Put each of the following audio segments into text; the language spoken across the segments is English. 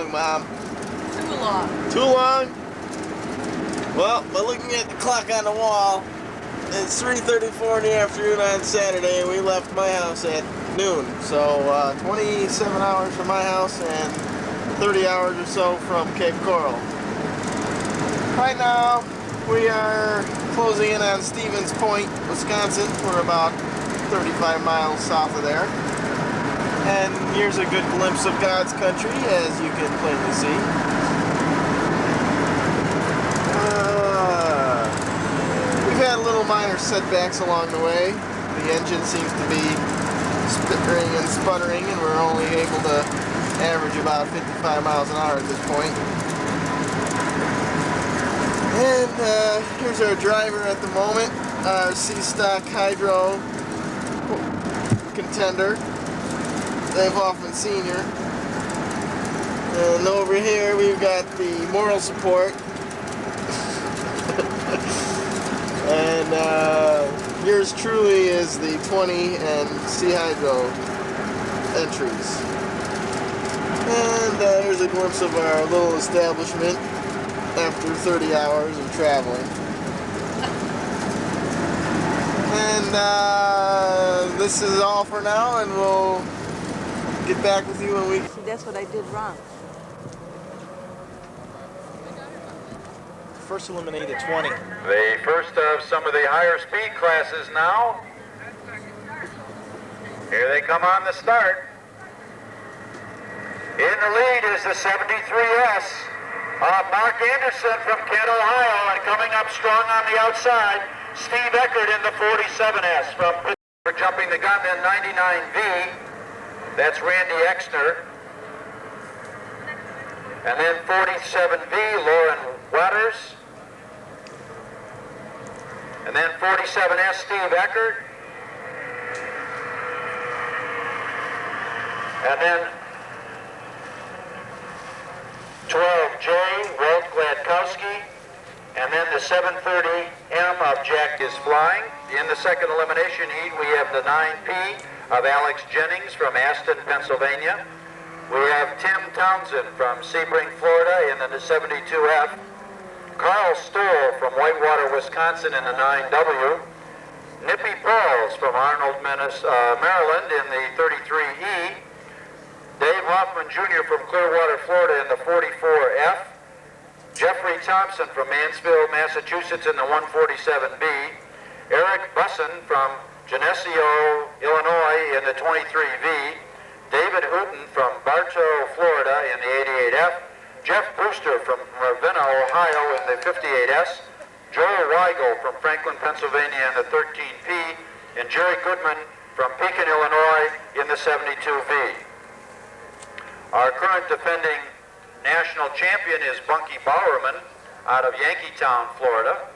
Mom? Too long. Too long? Well, by looking at the clock on the wall, it's 3:34 in the afternoon on Saturday, and we left my house at noon. So 27 hours from my house and 30 hours or so from Cape Coral. Right now, we are closing in on Stevens Point, Wisconsin. We're about 35 miles south of there. And here's a good glimpse of God's country, as you can plainly see. We've had little minor setbacks along the way. The engine seems to be sputtering and sputtering, and we're only able to average about 55 miles an hour at this point. And here's our driver at the moment, our Stock Hydro contender, Dave Hoffman Sr. And over here we've got the moral support. And yours truly is the 20 and Sea Hydro entries. And there's a glimpse of our little establishment after 30 hours of traveling. And this is all for now, and we'll get back with you when we... See, that's what I did wrong. First eliminated 20. The first of some of the higher speed classes now. Here they come on the start. In the lead is the 73S. Mark Anderson from Kent, Ohio, and coming up strong on the outside, Steve Eckert in the 47S from Pittsburgh, jumping the gun in 99V. That's Randy Exner. And then 47V, Lauren Waters. And then 47S, Steve Eckert. And then 12J, Walt Gladkowski. And then the 730M of Jack is Flying. In the second elimination heat, we have the 9P of Alex Jennings from Aston, Pennsylvania. We have Tim Townsend from Sebring, Florida in the 72F. Carl Stoll from Whitewater, Wisconsin in the 9W. Nippy Pauls from Arnold, Maryland in the 33E. Dave Hoffman Jr. from Clearwater, Florida in the 44F. Jeffrey Thompson from Mansfield, Massachusetts in the 147B. Eric Busson from Geneseo, Illinois in the 23V. David Hooten from Bartow, Florida in the 88F. Jeff Brewster from Ravenna, Ohio in the 58S. Joel Weigel from Franklin, Pennsylvania in the 13P. And Jerry Goodman from Pekin, Illinois in the 72V. Our current defending national champion is Bunky Bowerman out of Yankeetown, Florida.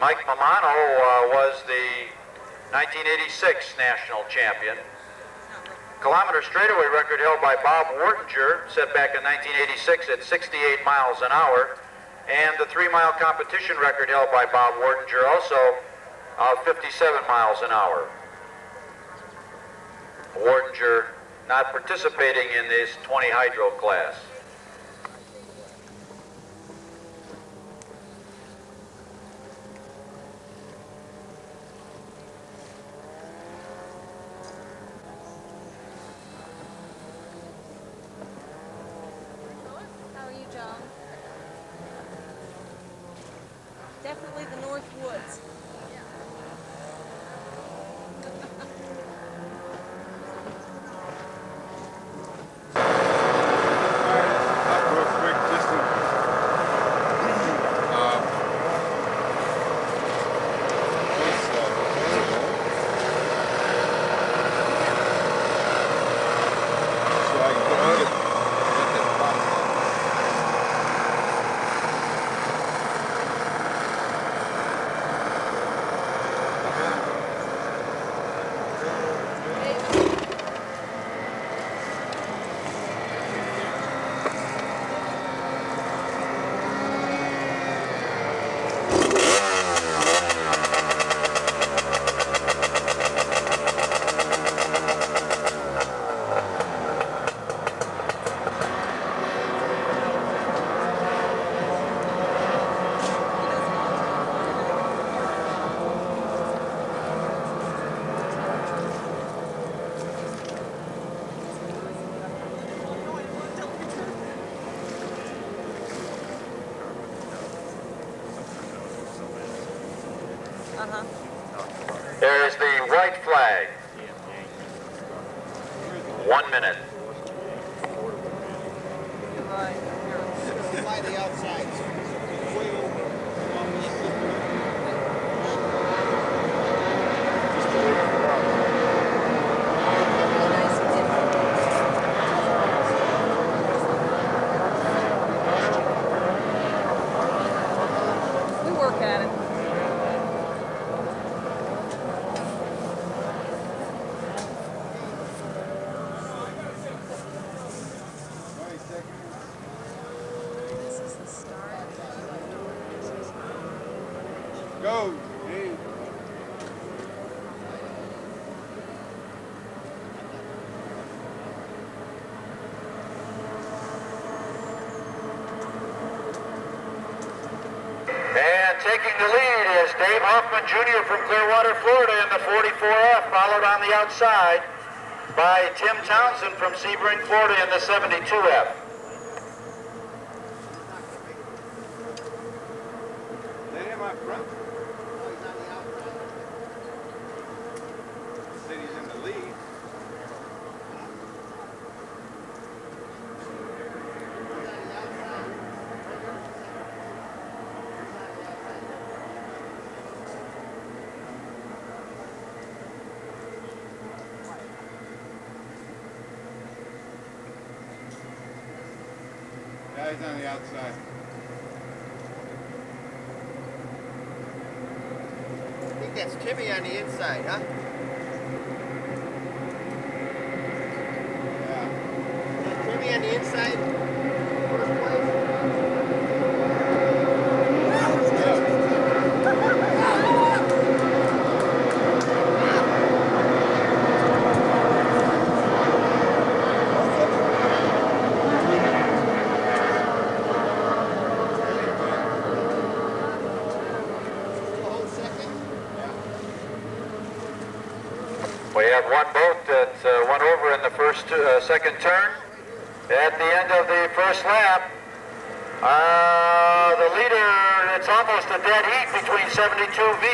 Mike Mamano was the 1986 national champion. Kilometer straightaway record held by Bob Wardinger, set back in 1986 at 68 miles an hour. And the 3-mile competition record held by Bob Wardinger, also 57 miles an hour. Wardinger not participating in this 20 hydro class. Definitely the North Woods. Uh-huh. There is the white flag. 1 minute. Goodbye. Fly the outside. We work at it. This is the start. Go, Dave. And taking the lead is Dave Hoffman Jr. from Clearwater, Florida in the 44F, followed on the outside by Tim Townsend from Sebring, Florida in the 72F. Let him up front. He's on the outside. Said he's in the lead. Guys on the outside. I think that's Timmy on the inside, huh? Yeah. Is that Timmy on the inside? First place? We have one boat that went over in the second turn. At the end of the first lap, the leader, it's almost a dead heat between 72V.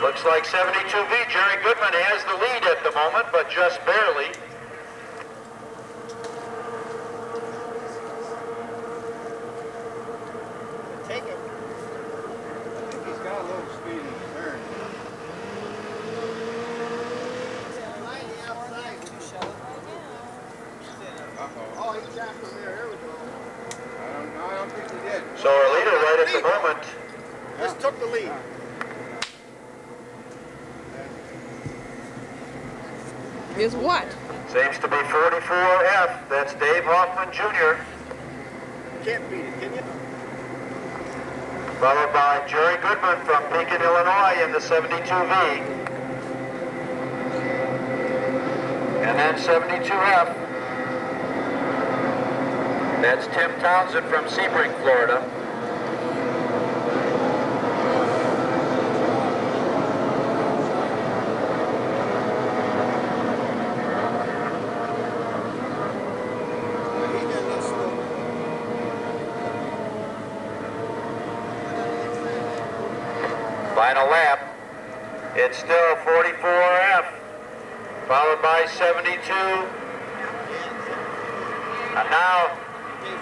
Looks like 72V, Jerry Goodman has the lead at the moment, but just barely. Take him. I think he's got a little speed in the turn. Oh, he jacked him there. Here we go. I don't think he did. So our leader right at the moment. Just took the lead. Is what? Seems to be 44F. That's Dave Hoffman Jr. Can't beat it, can you? Followed by Jerry Goodman from Pekin, Illinois in the 72V. And then 72F. That's Tim Townsend from Sebring, Florida. Final lap. It's still 44F, followed by 72. And now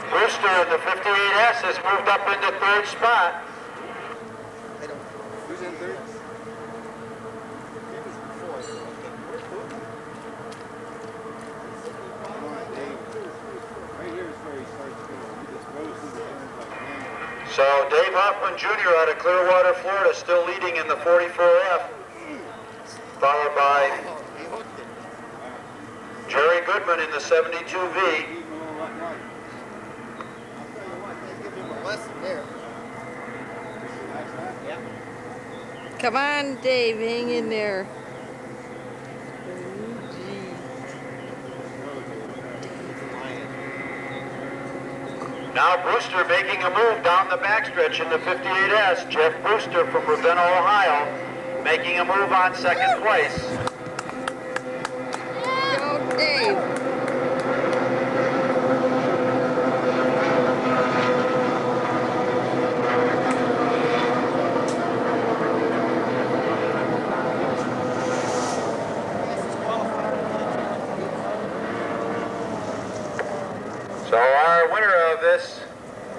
Brewster in the 58S has moved up into third spot. Who's in third? Right here is where he starts going. He just goes through the turns like that. So Dave Hoffman Jr. out of Clearwater, Florida, still leading in the 44F, followed by Jerry Goodman in the 72V. Come on, Dave, hang in there. Now Brewster making a move down the backstretch in the 58S. Jeff Brewster from Ravenna, Ohio, making a move on second place. Go, Dave. our winner of this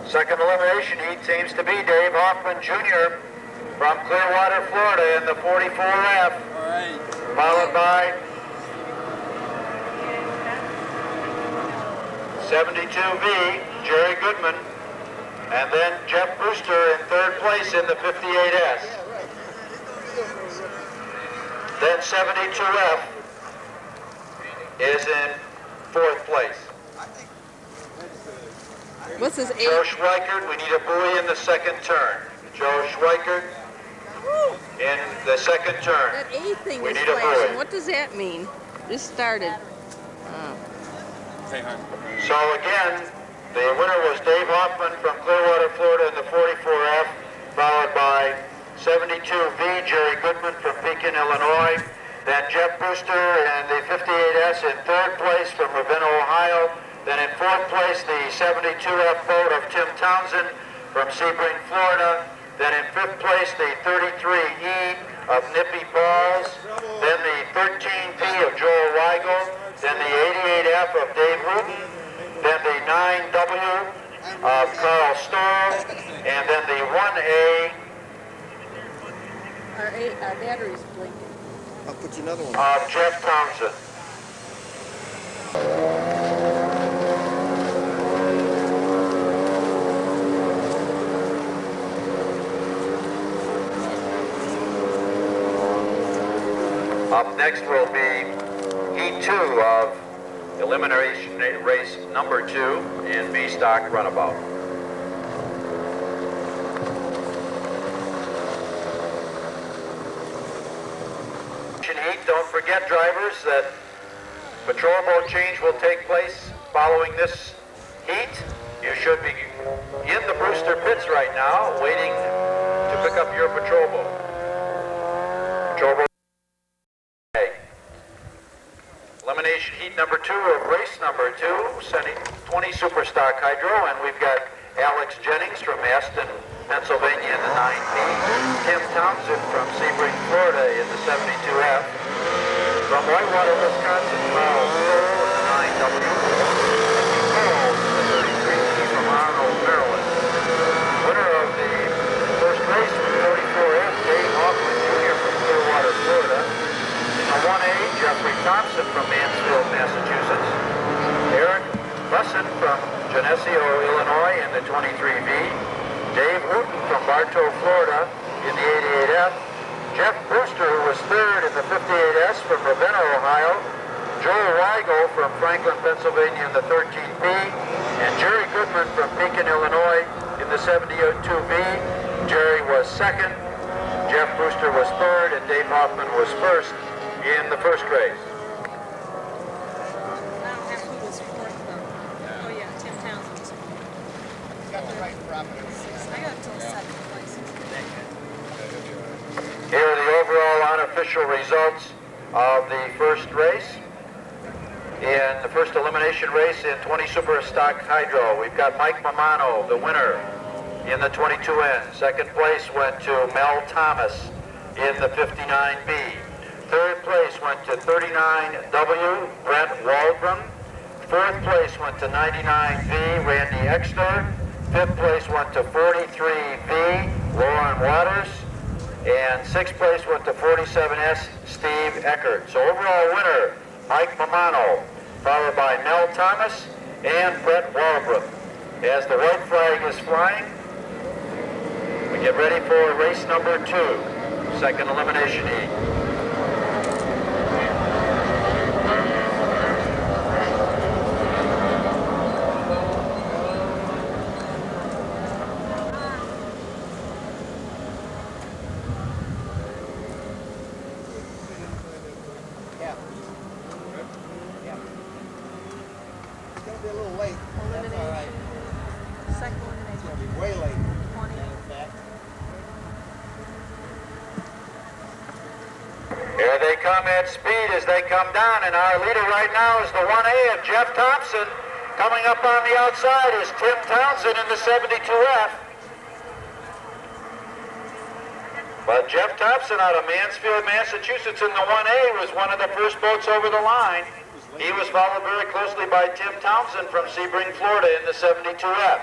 second elimination heat seems to be Dave Hoffman Jr. from Clearwater, Florida in the 44F. All right. Followed by 72V, Jerry Goodman. And then Jeff Brewster in third place in the 58S. Then 72F is in fourth place. What's his Joe age? Schweikert, we need a buoy in the second turn. Joe Schweikert in the second turn. That A thing We is need a flashing. buoy. What does that mean? Just started. So again, the winner was Dave Hoffman from Clearwater, Florida in the 44F, followed by 72V, Jerry Goodman from Pekin, Illinois. Then Jeff Brewster and the 58S in third place from Ravenna, Ohio. Then in fourth place, the 72F boat of Tim Townsend from Sebring, Florida. Then in fifth place, the 33E of Nippy Falls. Then the 13P of Joel Weigel. Then the 88F of Dave Wooten. Then the 9W of Carl Stoll. And then the 1A Our battery's blinking. I'll put you another one. of Jeff Townsend. Up next will be Heat 2 of elimination race number 2 in V-Stock Runabout. Heat, don't forget, drivers, that patrol boat change will take place following this heat. You should be in the Brewster pits right now, waiting to pick up your patrol boat. Patrol boat. Elimination heat number 2 of race number 2, sending 20 Super Stock Hydro, and we've got Alex Jennings from Aston, Pennsylvania in the 9P, Tim Townsend from Sebring, Florida in the 72F, from Whitewater, Wisconsin, Carl Stoll in the 9W, and Paul in the 33P from Arnold, Maryland. Winner of the first race from 44F, Dave Hoffman Jr. from Clearwater, Florida. In the 1A, Jeffrey Thompson from Mansfield, Massachusetts. Eric Busson from Geneseo, Illinois in the 23V. Dave Wooten from Bartow, Florida in the 88F. Jeff Brewster, who was third in the 58S from Ravenna, Ohio. Joel Weigel from Franklin, Pennsylvania in the 13P. And Jerry Goodman from Pekin, Illinois in the 72V. Jerry was second. Jeff Brewster was third, and Dave Hoffman was first in the first race. I don't have who was fourth though. Oh yeah, Tim Townsend was fourth. You got the right property. I got till second place. Here are the overall unofficial results of the first race. In the first elimination race in 20 Super Stock Hydro, we've got Mike Mamano, the winner, in the 22N. Second place went to Mel Thomas in the 59B. Third place went to 39W, Brent Waldron. Fourth place went to 99V, Randy Exner. Fifth place went to 43V, Lauren Waters. And sixth place went to 47S, Steve Eckert. So overall winner, Mike Mamano, followed by Mel Thomas and Brett Waldron. As the white flag is flying, we get ready for race number 2, second elimination heat. Be a little late. That's all right. Second elimination. It'll be way late. 20. Here they come at speed as they come down, and our leader right now is the 1A of Jeff Thompson. Coming up on the outside is Tim Townsend in the 72F. But Jeff Thompson out of Mansfield, Massachusetts in the 1A was one of the first boats over the line. He was followed very closely by Tim Townsend from Sebring, Florida in the 72F.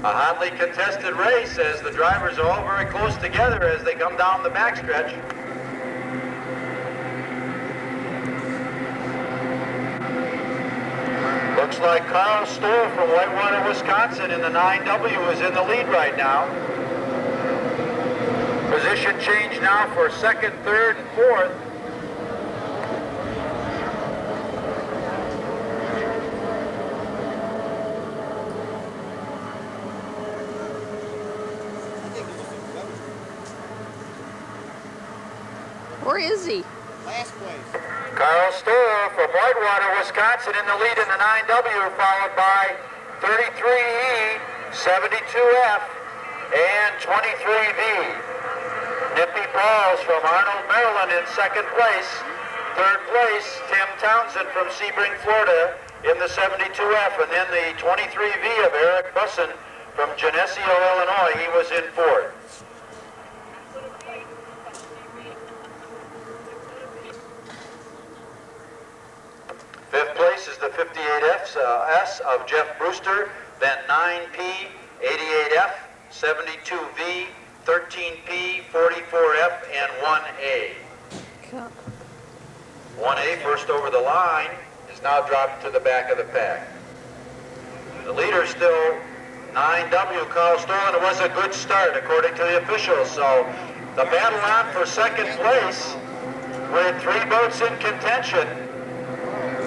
A hotly contested race as the drivers are all very close together as they come down the backstretch. Looks like Carl Stoll from Whitewater, Wisconsin in the 9W is in the lead right now. Position change now for second, third, and fourth. Where is he? Last place. Carl Stoll from Whitewater, Wisconsin in the lead in the 9W, followed by 33E, 72F, and 23V. Nippy Pauls from Arnold, Maryland in second place. Third place, Tim Townsend from Sebring, Florida in the 72F, and then the 23V of Eric Busson from Geneseo, Illinois. He was in fourth. Fifth place is the 58S of Jeff Brewster, then 9P, 88F, 72V, 13P, 44F, and 1A. 1A, first over the line, is now dropped to the back of the pack. The leader still 9W, Carl Stoll, and it was a good start according to the officials. So the battle on for second place with three boats in contention.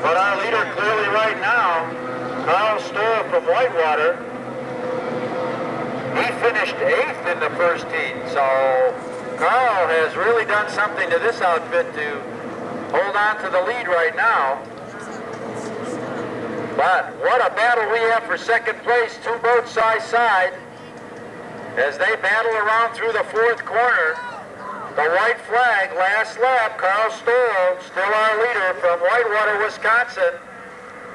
But our leader clearly right now, Carl Stoll from Whitewater, he finished 8th in the first heat. So Carl has really done something to this outfit to hold on to the lead right now. But what a battle we have for second place, two boats side side. As they battle around through the fourth corner. The white flag, last lap, Carl Stoll, still our leader from Whitewater, Wisconsin.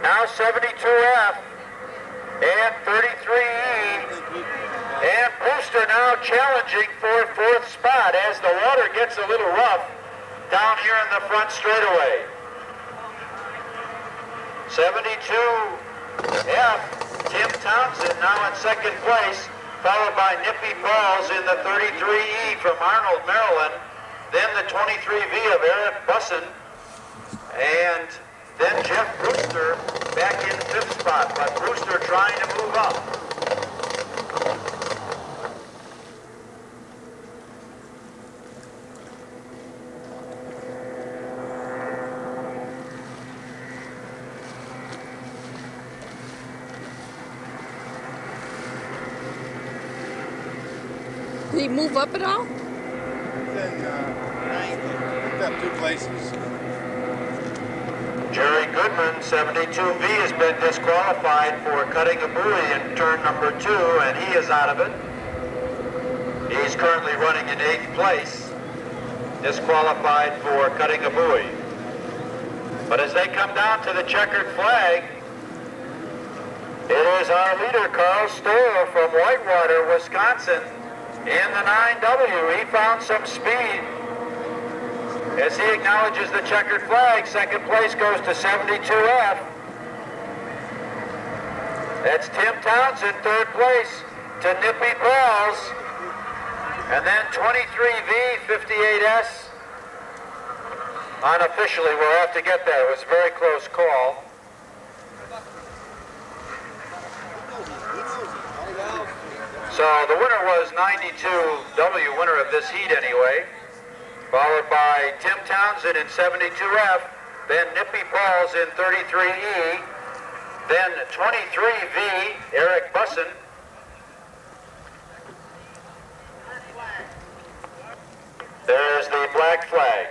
Now 72F and 33E. And Brewster now challenging for fourth spot as the water gets a little rough down here in the front straightaway. 72F, Tim Townsend now in second place, followed by Nippy Pauls in the 33E from Arnold, Maryland, then the 23V of Eric Busson, and then Jeff Brewster back in fifth spot, but Brewster trying to move up. Did he move up at all? Then ninth, picked up 2 places. Jerry Goodman, 72V, has been disqualified for cutting a buoy in turn number 2, and he is out of it. He's currently running in 8th place, disqualified for cutting a buoy. But as they come down to the checkered flag, it is our leader, Carl Stoll from Whitewater, Wisconsin, in the 9W. He found some speed. As he acknowledges the checkered flag, second place goes to 72F. That's Tim Townsend, third place to Nippy Pauls. And then 23V, 58S. Unofficially, we'll have to get that. It was a very close call. So the winner was 92W, winner of this heat anyway, followed by Tim Townsend in 72F, then Nippy Pauls in 33E, then 23V, Eric Busson, there's the black flag.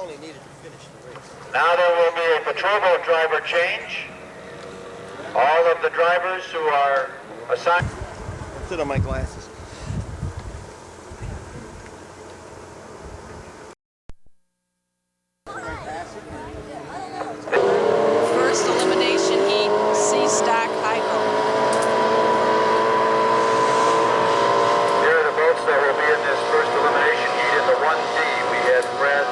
only needed to finish the race. Now there will be a patrol boat driver change. All of the drivers who are assigned. Sit on my glasses. First elimination heat, Stock Outboard. Here are the boats that will be in this first elimination heat. In the 1D, we had Fred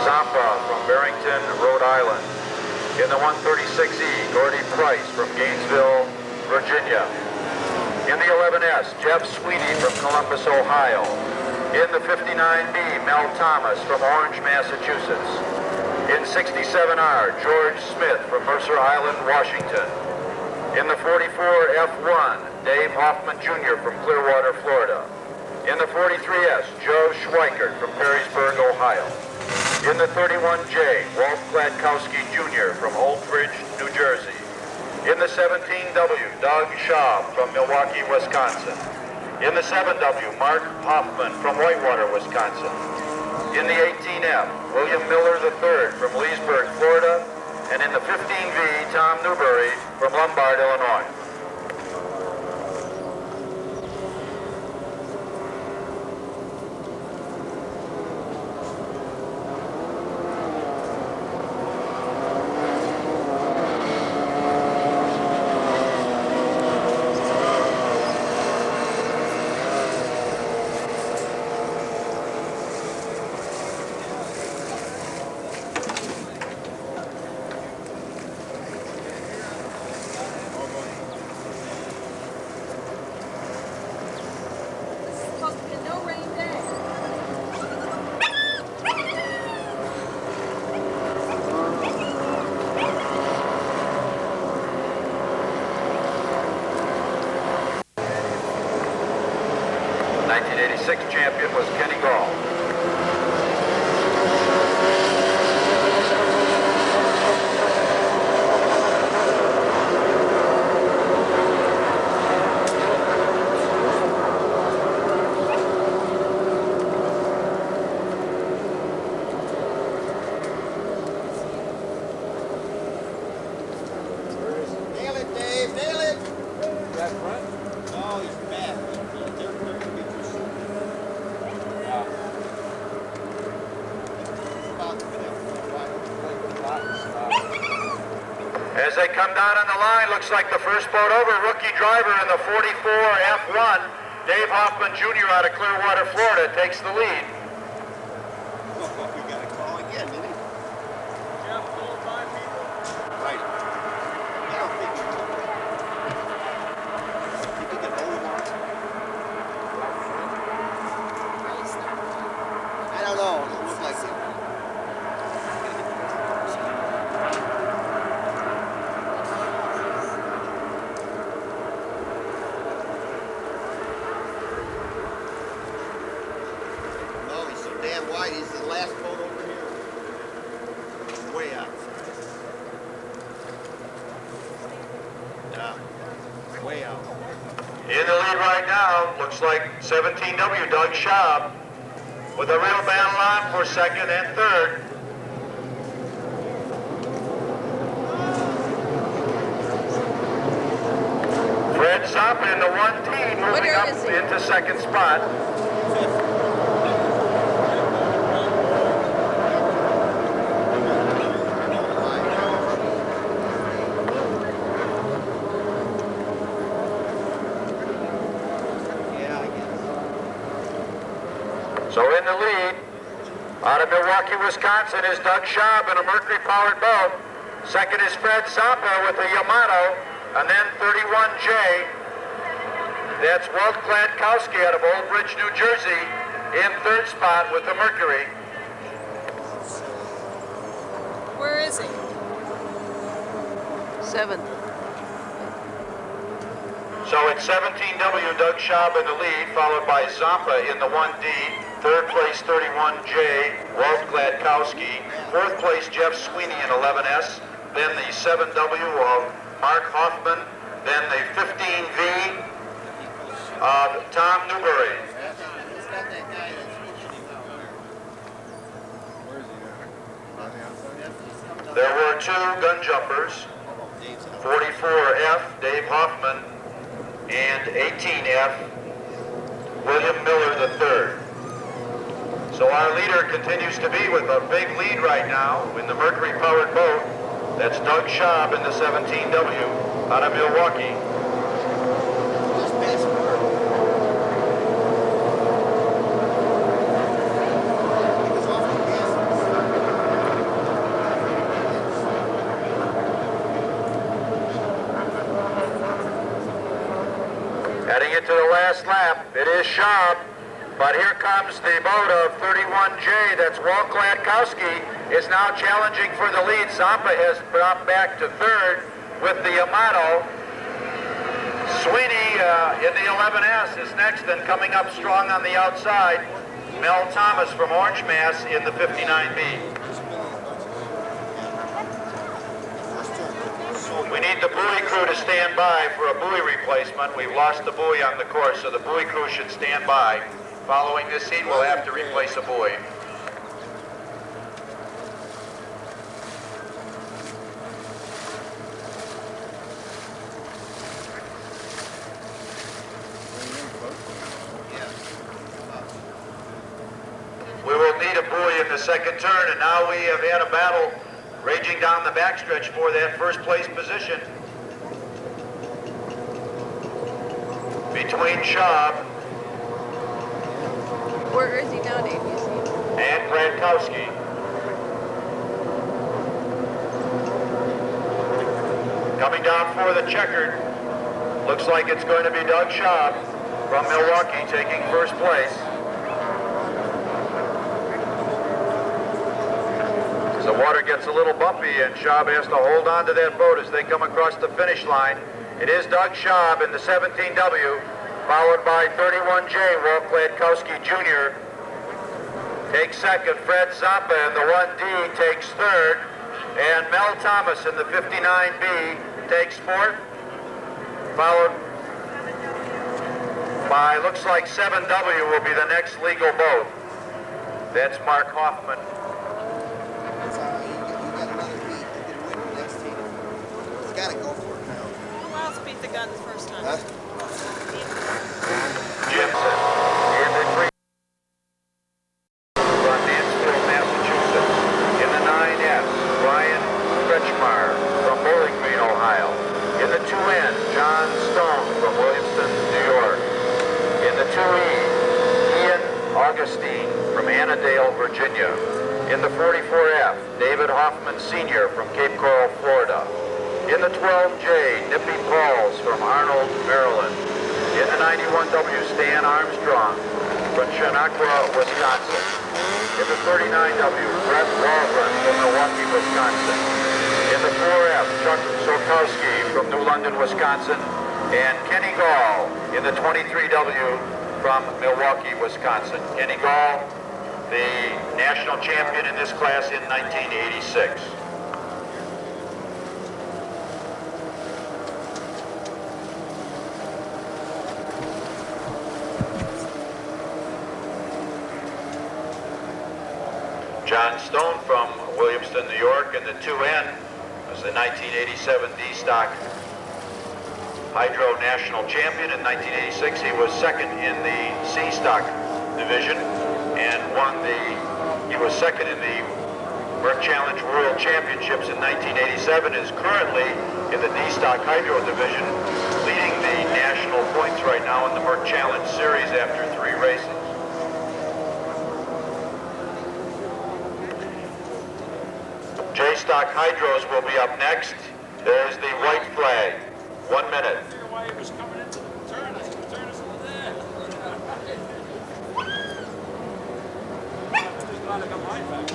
Zampa from Barrington, Rhode Island. In the 136E, Gordy Price from Gainesville, Virginia. In the 11S, Jeff Sweeney from Columbus, Ohio. In the 59B, Mel Thomas from Orange, Massachusetts. In 67R, George Smith from Mercer Island, Washington. In the 44F1, Dave Hoffman Jr. from Clearwater, Florida. In the 43S, Joe Schweikert from Perrysburg, Ohio. In the 31J, Walt Gladkowski Jr. from Old Bridge, New Jersey. In the 17W, Doug Schaub from Milwaukee, Wisconsin. In the 7W, Mark Hoffman from Whitewater, Wisconsin. In the 18F, William Miller III from Leesburg, Florida. And in the 15V, Tom Newberry from Lombard, Illinois. Supposed to be a no-rain day. The 1986 champion was Kenny Gall. Nail it, Dave, nail it! That front? No, he's back. They're going to be too soon. As they come down on the line, looks like the first boat over, rookie driver in the 44F1, Dave Hoffman Jr. out of Clearwater, Florida, takes the lead. We got a call again, didn't he? Jeff, 5 people. Right. I don't think he will. Think he can hold him on? I don't know. It doesn't look like it. No, he's so damn wide. He's the last boat over here. He's way out. Yeah, way out. In the lead right now, looks like 17W, Doug Schaub, with a real battle on for second and third. Fred Zampa in the 1T moving Where up is he? into second spot. Yeah, I guess. So in the lead, out of Milwaukee, Wisconsin, is Doug Schaub in a Mercury-powered boat. Second is Fred Zampa with a Yamato, and then 31J. That's Walt Gladkowski out of Old Bridge, New Jersey, in third spot with the Mercury. Where is he? 7th. So it's 17W, Doug Schaub in the lead, followed by Zampa in the 1D. Third place, 31J, Walt Gladkowski. Fourth place, Jeff Sweeney in 11S. Then the 7W of Mark Hoffman. Then the 15V of Tom Newberry. It's got that guy that's pushing him out there. Where is he there were 2 gun jumpers, 44F, Dave Hoffman, and 18F, William Miller III. So our leader continues to be with a big lead right now in the Mercury-powered boat. That's Doug Schaub in the 17W out of Milwaukee. Heading into the last lap, it is Schaub. But here comes the boat of 31J, that's Walt Gladkowski, is now challenging for the lead. Zampa has dropped back to 3rd with the Yamato. Sweeney in the 11S is next, and coming up strong on the outside, Mel Thomas from Orange Mass in the 59B. We need the buoy crew to stand by for a buoy replacement. We've lost the buoy on the course, so the buoy crew should stand by. Following this heat, we'll have to replace a buoy. We will need a buoy in the second turn, and now we have had a battle raging down the backstretch for that first place position between Schaub Where is he now, Dave? You see? and Gradkowski. Coming down for the checkered, looks like it's going to be Doug Schaub from Milwaukee taking first place. The water gets a little bumpy, and Schaub has to hold on to that boat as they come across the finish line. It is Doug Schaub in the 17W, followed by 31J, Walt Gladkowski Jr. takes second. Fred Zampa in the 1D takes third. And Mel Thomas in the 59B takes fourth. Followed by, looks like 7W will be the next legal boat. That's Mark Hoffman. Gotta go for it now. Who else beat the guns first time? Huh? Jimson in the 3 from Mansfield, Massachusetts. In the 9S, Brian Kretschmar from Bowling Green, Ohio. In the 2N, John Stone from Williamston, New York. In the 2E, Ian Augustine from Annandale, Virginia. In the 44F, David Hoffman Sr. from Cape Coral, Florida. In the 12J, Nippy Pauls from Arnold, Maryland. In the 91W, Stan Armstrong from Chanakwa, Wisconsin. In the 39W, Brett Waldron from Milwaukee, Wisconsin. In the 4F, Chuck Sokowski from New London, Wisconsin. And Kenny Gall in the 23W from Milwaukee, Wisconsin. Kenny Gall, the national champion in this class in 1986. John Stone from Williamston, New York, and the 2N was the 1987 D-Stock Hydro National Champion. In 1986, he was second in the C-Stock division and he was second in the Merc Challenge World Championships in 1987, is currently in the D-Stock Hydro division, leading the national points right now in the Merc Challenge Series after 3 races. J-Stock Hydros will be up next. There's the white flag. 1 minute. Why he was coming into the turn. I said, the turn is over there. I'm just glad I got mine back.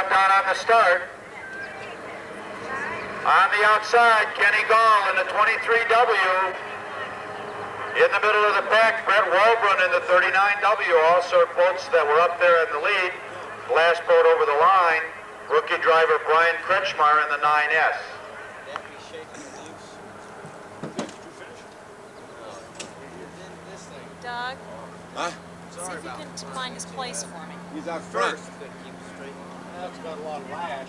countdown on the start. On the outside, Kenny Gall in the 23W. In the middle of the pack, Brett Walbrun in the 39W. Also boats that were up there in the lead. Last boat over the line, rookie driver Brian Kretschmar in the 9S. Doug, Huh? see if you can find his place for me. He's out front. That's got a lot of lash.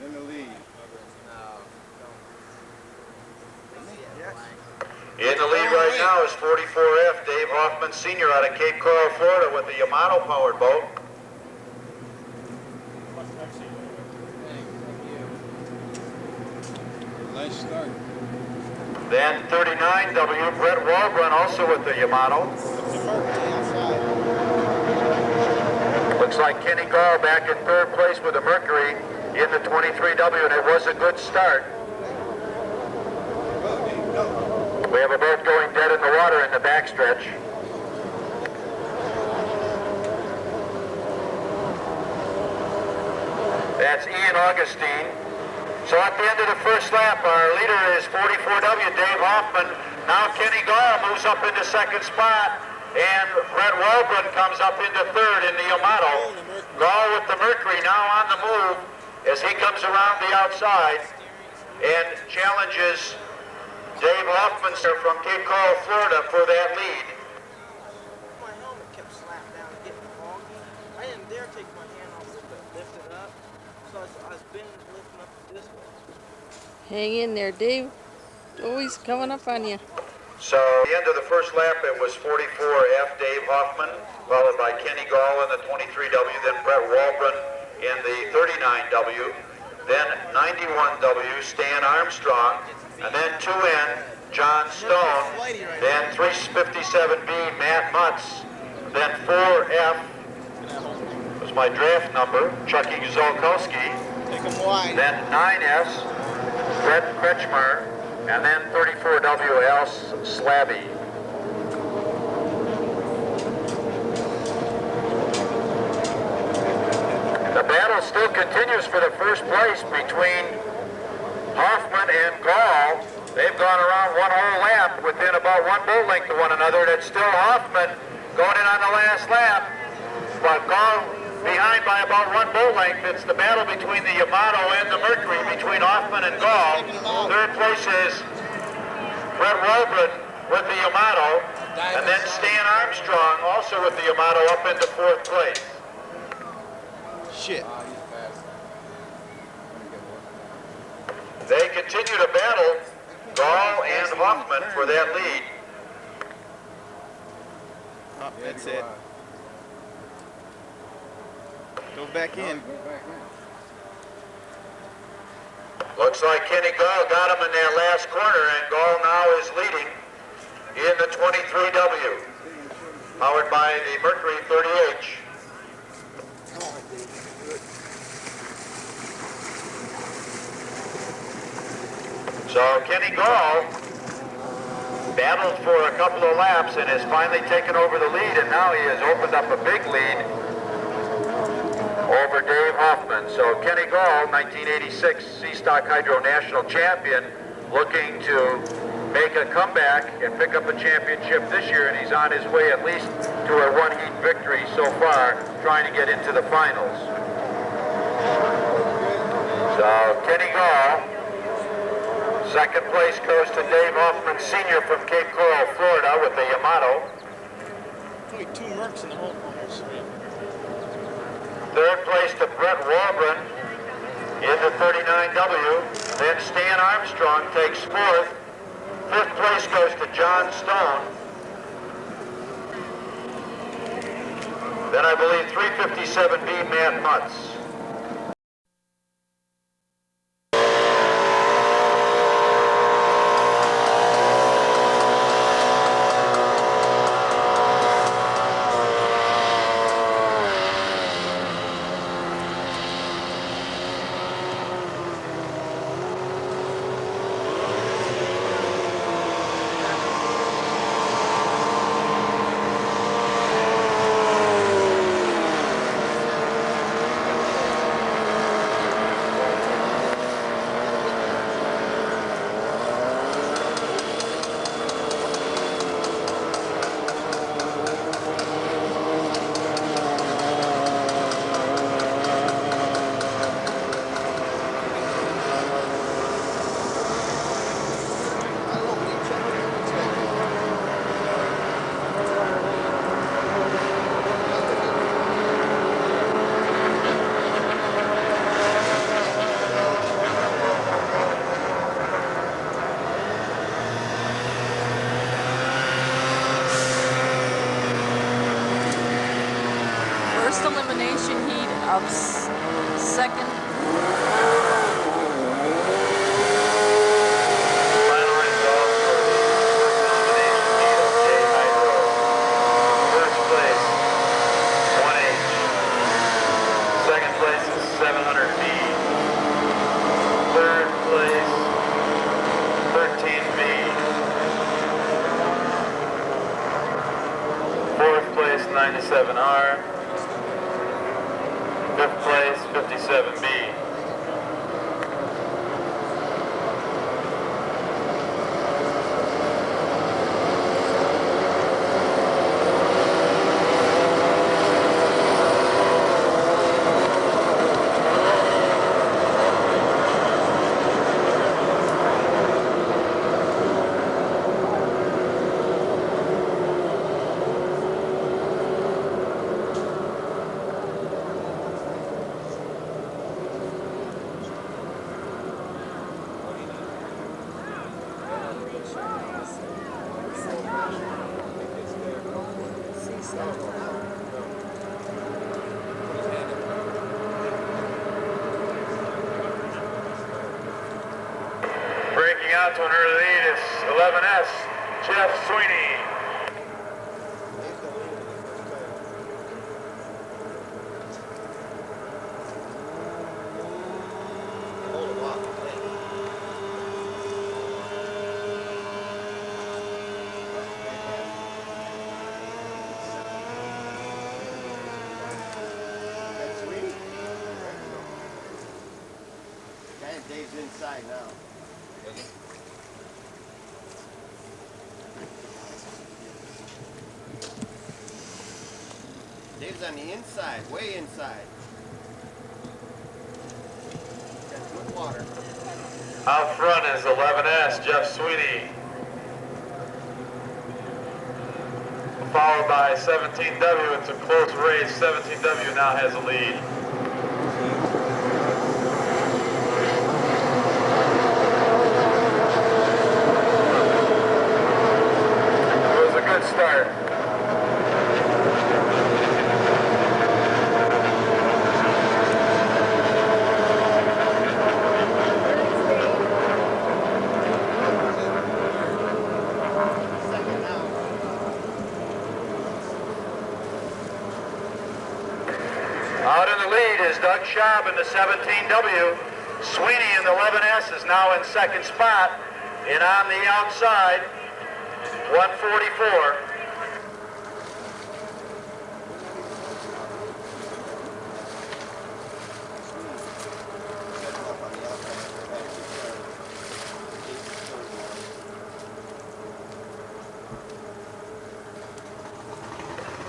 In the lead. In the lead right now is 44F Dave Hoffman Sr. out of Cape Coral, Florida with the Yamato powered boat. Nice start. Then 39W Brett Walbrun also with the Yamato. Looks like Kenny Gall back in third place with the Mercury in the 23W, and it was a good start. We have a boat going dead in the water in the backstretch. That's Ian Augustine. So at the end of the first lap, our leader is 44W Dave Hoffman. Now Kenny Gall moves up into second spot, and Brett Walbrun comes up into third in the Yamato. Gall with the Mercury now on the move as he comes around the outside and challenges Dave Hoffman from Cape Coral, Florida for that lead. My helmet kept slapped down and getting foggy. I didn't dare take my hand off it to lift it up. So I was bending lifting up the disc. Hang in there, Dave. Always coming up on you. So at the end of the first lap, it was 44F Dave Hoffman, followed by Kenny Gall in the 23W, then Brett Walbrun in the 39W, then 91W Stan Armstrong, and then 2N John Stone, then 357B Matt Mutz, then 4F was my draft number, Chucky Zolkowski, then 9S Brett Kretschmar, and then 34W Al Slabby. The battle still continues for the first place between Hoffman and Gall. They've gone around one whole lap within about one boat length of one another. That's still Hoffman going in on the last lap, but Gall behind by about one boat length. It's the battle between the Yamato and the Mercury, between Hoffman and Gall. Third place is Brett Walbrun with the Yamato, and then Stan Armstrong also with the Yamato up into fourth place. Shit. They continue to battle Gall and Hoffman for that lead. Oh, that's it. Go back in. Looks like Kenny Gall got him in that last corner, and Gall now is leading in the 23W, powered by the Mercury 30H. So Kenny Gall battled for a couple of laps and has finally taken over the lead, and now he has opened up a big lead over Dave Hoffman. So Kenny Gall, 1986 Stock Outboard National champion, looking to make a comeback and pick up a championship this year, and he's on his way at least to a one-heat victory so far, trying to get into the finals. So Kenny Gall, second place goes to Dave Hoffman Sr. from Cape Coral, Florida with the Yamato. Only two Mercs in the whole street. Third place to Brett Walbrun in the 39W. Then Stan Armstrong takes fourth. Fifth place goes to John Stone. Then I believe 357B Matt Mutz. elimination heat of second. Final results for the elimination heat of J Hydro. First place, 1H. Second place is 700B. Third place, 13B. Fourth place, 97R. Fifth place, 57B. Breaking out to an early lead is 11S, Jeff Sweeney. Dave's inside now. Dave's on the inside, way inside. Got good water. Out front is 11S, Jeff Sweeney. Followed by 17W. It's a close race. 17W now has the lead. It was a good start. Out in the lead is Doug Schaub in the 17W. Sweeney in the 11S is now in second spot. And on the outside, 144.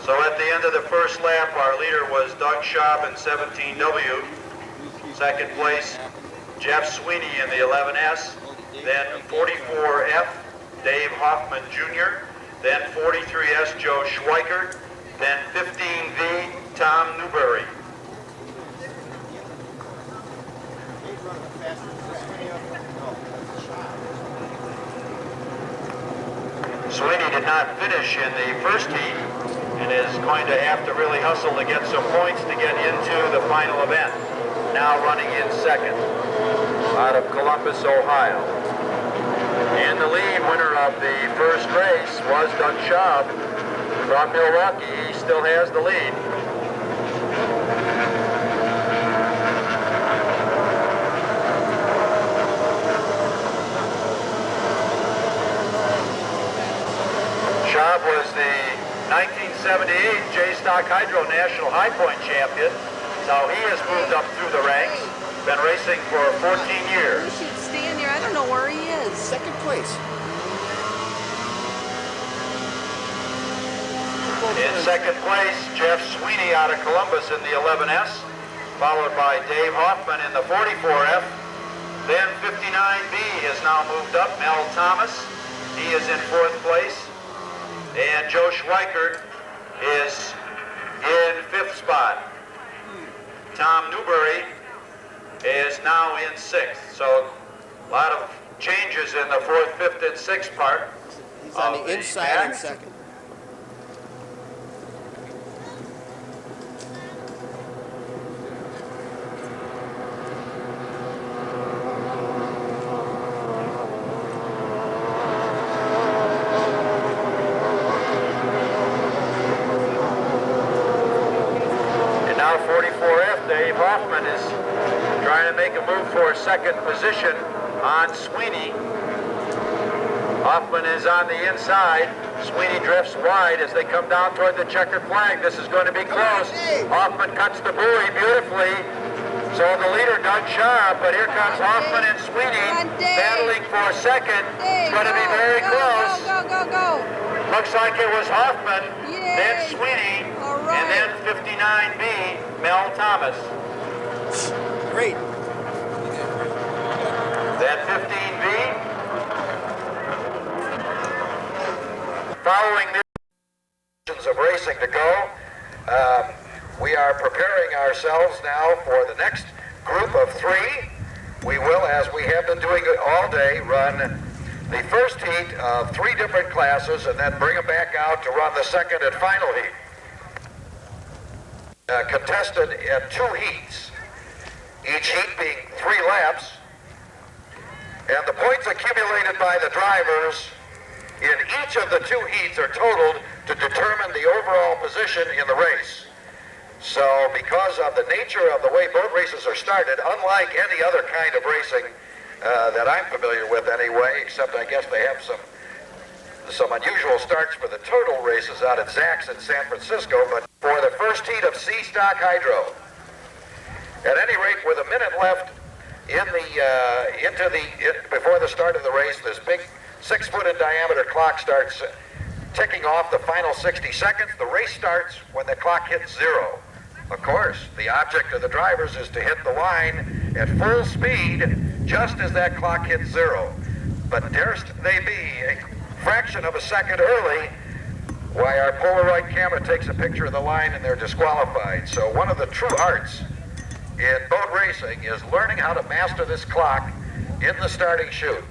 So at the end of the first lap, our leader was Doug Schaub in 17W. Second place, Jeff Sweeney in the 11S. Then 44F, Dave Hoffman Jr. Then 43S, Joe Schweikert. Then 15V, Tom Newberry. Sweeney did not finish in the first heat and is going to have to really hustle to get some points to get into the final event. Now running in second out of Columbus, Ohio. And the lead winner of the first race was Doug Schaub from Milwaukee. He still has the lead. Schaub was the 1978 Stock Hydro National High Point champion. So he has moved up through the ranks. Been racing for 14 years. You should stand there. I don't know where he is. Second place. In second place, Jeff Sweeney out of Columbus in the 11S, followed by Dave Hoffman in the 44F. Then 59B has now moved up, Mel Thomas. He is in fourth place. And Joe Schweikert is in fifth spot. Tom Newberry is now in sixth. So a lot of changes in the fourth, fifth, and sixth part. He's on the inside in second. Dave Hoffman is trying to make a move for second position on Sweeney. Hoffman is on the inside. Sweeney drifts wide as they come down toward the checkered flag. This is going to be close. Hoffman cuts the buoy beautifully. So the leader done sharp, but here comes Hoffman and Sweeney battling for second. It's going to be very close. Go. Looks like it was Hoffman, Yay. then Sweeney, All right. and then 59B, Mel Thomas. Great. Then 15B. Following the conditions of racing to go, we are preparing ourselves now for the next group of three. We will, as we have been doing it all day, run the first heat of three different classes and then bring them back out to run the second and final heat. Contested in two heats, each heat being 3 laps, and the points accumulated by the drivers in each of the two heats are totaled to determine the overall position in the race. So because of the nature of the way boat races are started, unlike any other kind of racing that I'm familiar with anyway, except I guess they have some unusual starts for the turtle races out at Zach's in San Francisco, but for the first heat of C Stock Hydro, at any rate, with a minute left in before the start of the race, this big 6-foot in diameter clock starts ticking off the final 60 seconds. The race starts when the clock hits 0. Of course, the object of the drivers is to hit the line at full speed just as that clock hits 0. But darest they be a fraction of a second early, why our Polaroid camera takes a picture of the line and they're disqualified. So one of the true arts in boat racing is learning how to master this clock in the starting chute.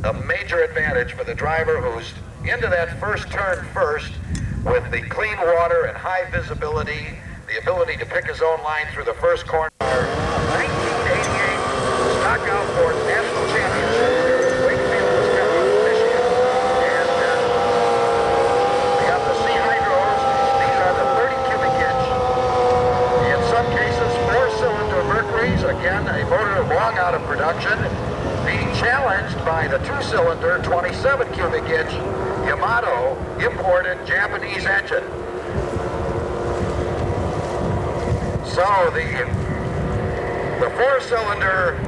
A major advantage for the driver who's into that first turn first with the clean water and high visibility, the ability to pick his own line through the first corner. Our 1988 Stock Outboard National Championship here in Wakefield, Wisconsin, Michigan. And we have the Sea Hydros. These are the 30 cubic inch, in some cases 4-cylinder Mercuries. Again, a motor long out of production, being challenged by the 2-cylinder 27 cubic inch Yamato imported Japanese engine. So the 4-cylinder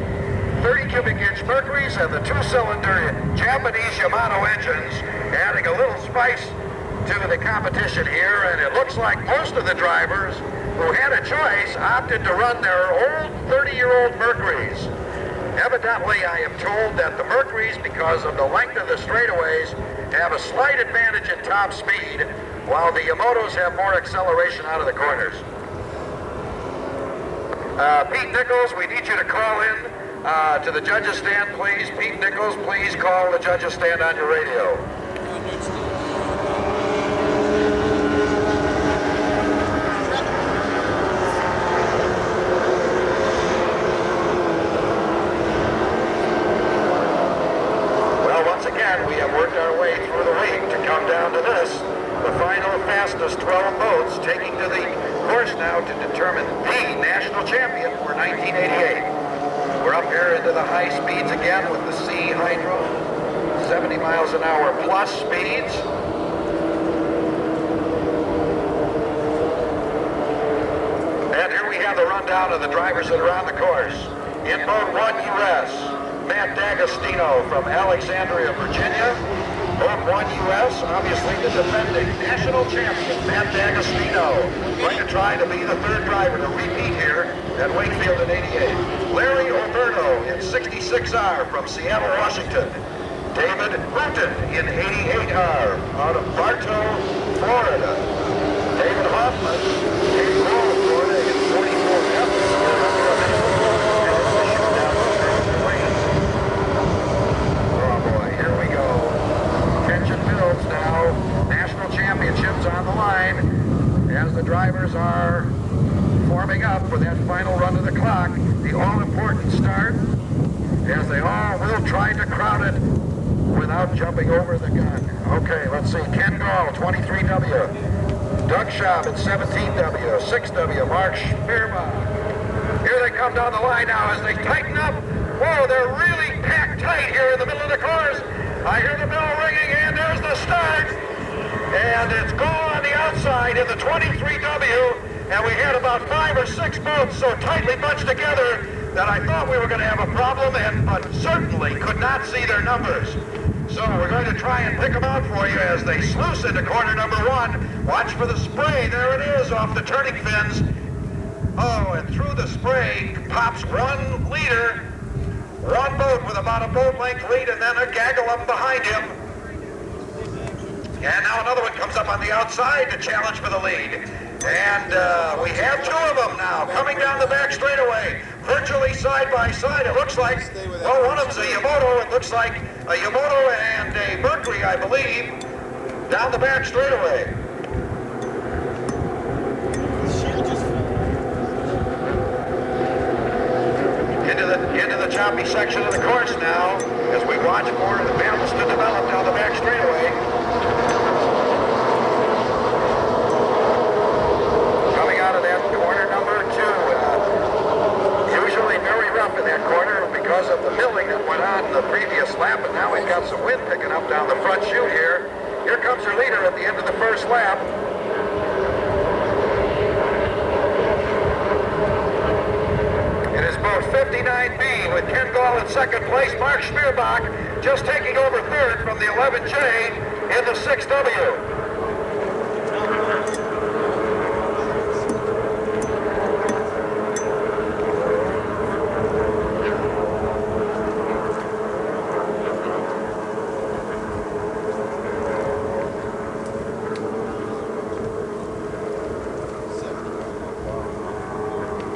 30 cubic inch Mercuries and the 2-cylinder Japanese Yamato engines adding a little spice to the competition here, and it looks like most of the drivers who had a choice opted to run their old 30-year-old Mercuries. Evidently, I am told that the Mercuries, because of the length of the straightaways, have a slight advantage in top speed, while the Yamatos have more acceleration out of the corners. Pete Nichols, we need you to call in to the judges' stand, please. Pete Nichols, please call the judges' stand on your radio. We have worked our way through the week to come down to this, the final fastest 12 boats, taking to the course now to determine the national champion for 1988. We're up here into the high speeds again with the Sea Hydro, 70 miles an hour plus speeds. And here we have the rundown of the drivers that are on the course. In boat 1 U.S., Matt D'Agostino from Alexandria, Virginia. Boat 1 U.S., obviously the defending national champion, Matt D'Agostino, going to try to be the third driver to repeat here at Wakefield in '88. Larry Oberto in 66R from Seattle, Washington. David Houghton in 88R out of Bartow, Florida. David Hoffman in Laurel, Florida in 44F. Now, national championships on the line as the drivers are forming up for that final run of the clock, the all-important start, as they all will try to crowd it without jumping over the gun. Okay, let's see. Ken Gall, 23W. Doug Schaub at 17W, 6W, Mark Schmierbach. Here they come down the line now as they tighten up. Whoa, they're really packed tight here in the middle of the course. I hear the bell ringing, and there's the start. And it's Gall on the outside in the 23W, and we had about 5 or 6 boats so tightly bunched together that I thought we were going to have a problem, but certainly could not see their numbers. So we're going to try and pick them out for you as they sluice into corner number 1. Watch for the spray. There it is off the turning fins. Oh, and through the spray pops 1 leader, 1 boat with about a boat length lead, and then a gaggle of them behind him. And now another one comes up on the outside to challenge for the lead. And we have 2 of them now coming down the back straightaway, virtually side by side. It looks like, well, one of them's a Yamato. It looks like a Yamato and a Mercury, I believe, down the back straightaway. Into the choppy section of the course now as we watch for the balance to develop down the back straightaway. Coming out of that corner number 2, usually very rough in that corner because of the milling that went on in the previous lap, but now we've got some wind picking up down the front chute here. Here comes your leader at the end of the first lap. It is boat 59B with Ken Gall in second place. Mark Schmierbach just taking over third from the 11J in the 6W.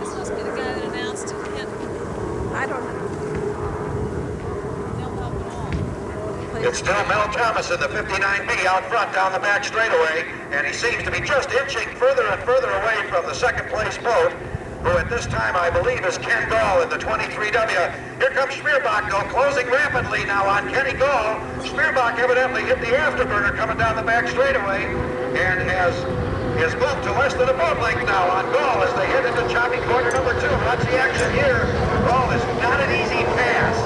This must be the guy that announced it. I don't know. No help at all. It's still Mel Thomas in the 59B out front down the back straightaway, and he seems to be just inching further and further away from the second place boat, who at this time I believe is Ken Gall in the 23W. Here comes Schmierbach, though, closing rapidly now on Kenny Gall. Schmierbach evidently hit the afterburner coming down the back straightaway and has moved to less than a boat length now on Gall as they head into choppy corner number 2. Watch the action here. Gall is not an easy pass.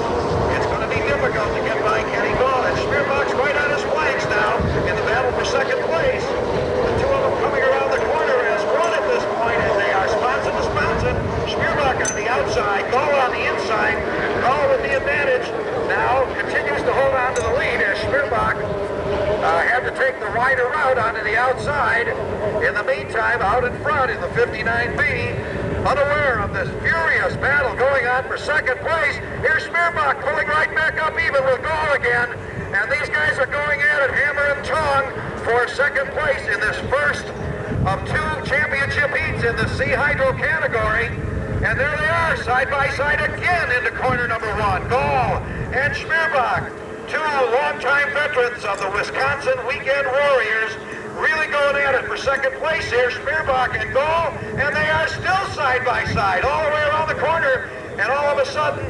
It's going to be difficult to get by Kenny Gall, and Schmierbach's right on his flanks now in the battle for second place. The 2 of them coming around the corner as one at this point as they are sponsor to sponsor. Schmierbach on the outside, Gall on the inside. Gall with the advantage now continues to hold on to the lead as Schmierbach had to take the wider route onto the outside. In the meantime, out in front in the 59B, unaware of this furious battle going on for second place, here's Schmierbach pulling right back up even with Gall again, and these guys are going at it hammer and tongue for second place in this first of 2 championship heats in the Sea Hydro category. And there they are, side by side again into corner number 1. Gall and Schmierbach, 2 longtime veterans of the Wisconsin Weekend Warriors, really going at it for second place here, Schmierbach and Gall, and they are still side by side all the way around the corner, and all of a sudden,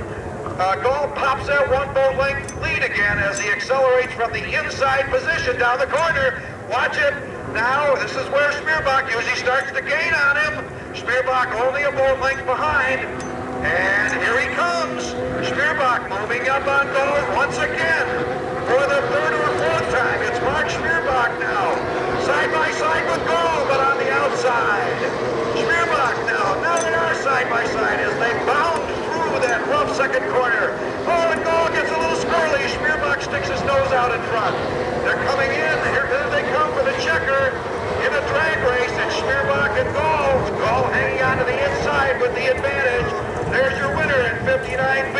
Gall pops that 1 boat length lead again as he accelerates from the inside position down the corner. Watch it now. This is where Schmierbach usually starts to gain on him. Schmierbach only a boat length behind. And here he comes. Schmierbach moving up on Gall once again for the 3rd or 4th time. It's Mark Schmierbach now. Side by side with Gall, but on the outside. Schmierbach now. Now they are side by side as they bound through that rough second corner. Oh, and Gall gets a little squirrely. Schmierbach sticks his nose out in front. They're coming in. Here they come for the checker in a drag race. It's Schmierbach and Gall. Gall hanging on to the inside with the advantage. There's your winner in 59B,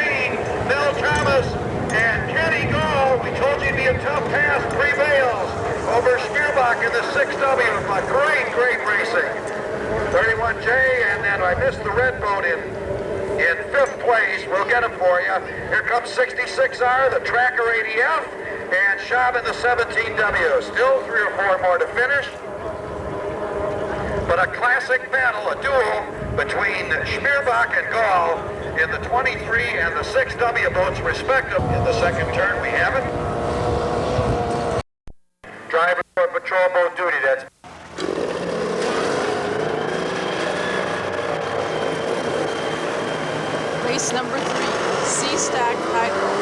Mel Thomas and Kenny Gall. We told you it'd be a tough pass, prevails over Schmierbach in the 6W, but great racing. 31J, and then I missed the red boat in 5th place. We'll get him for you. Here comes 66R, the Tracker ADF, and Schaub in the 17W. Still 3 or 4 more to finish. But a classic battle, a duel between Schmierbach and Gall in the 23 and the 6W boats respectively. In the second turn, we have it. Driver for patrol boat duty, that's Race number 3, Stock Outboard.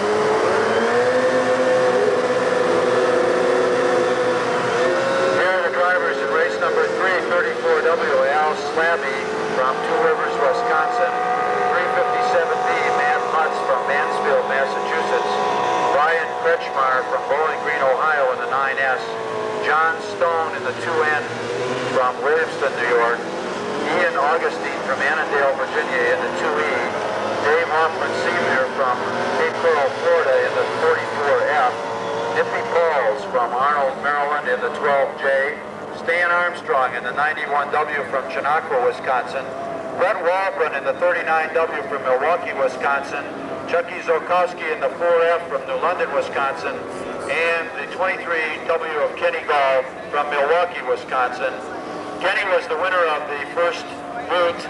Here are the drivers in race number 3, 34W, Al Slabby from Two Rivers, Wisconsin. 357B, Matt Mutz from Mansfield, Massachusetts. Brian Kretschmar from Bowling Green, Ohio in the 9S. John Stone in the 2N from Williamston, New York. Ian Augustine from Annandale, Virginia in the 2E. Dave Hoffman Sr. from Cape Coral, Florida in the 44F. Nippy Pauls from Arnold, Maryland in the 12J. Stan Armstrong in the 91W from Chautauqua, Wisconsin. Brett Walbron in the 39W from Milwaukee, Wisconsin. Chucky Zokowski in the 4F from New London, Wisconsin. And the 23W of Kenny Gall from Milwaukee, Wisconsin. Kenny was the winner of the first route.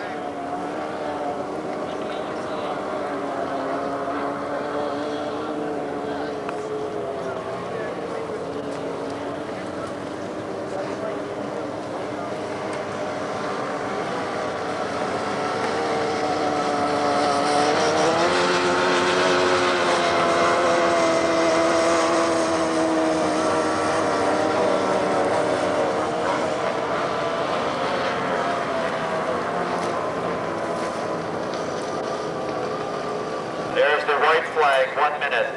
There's the white flag, 1 minute.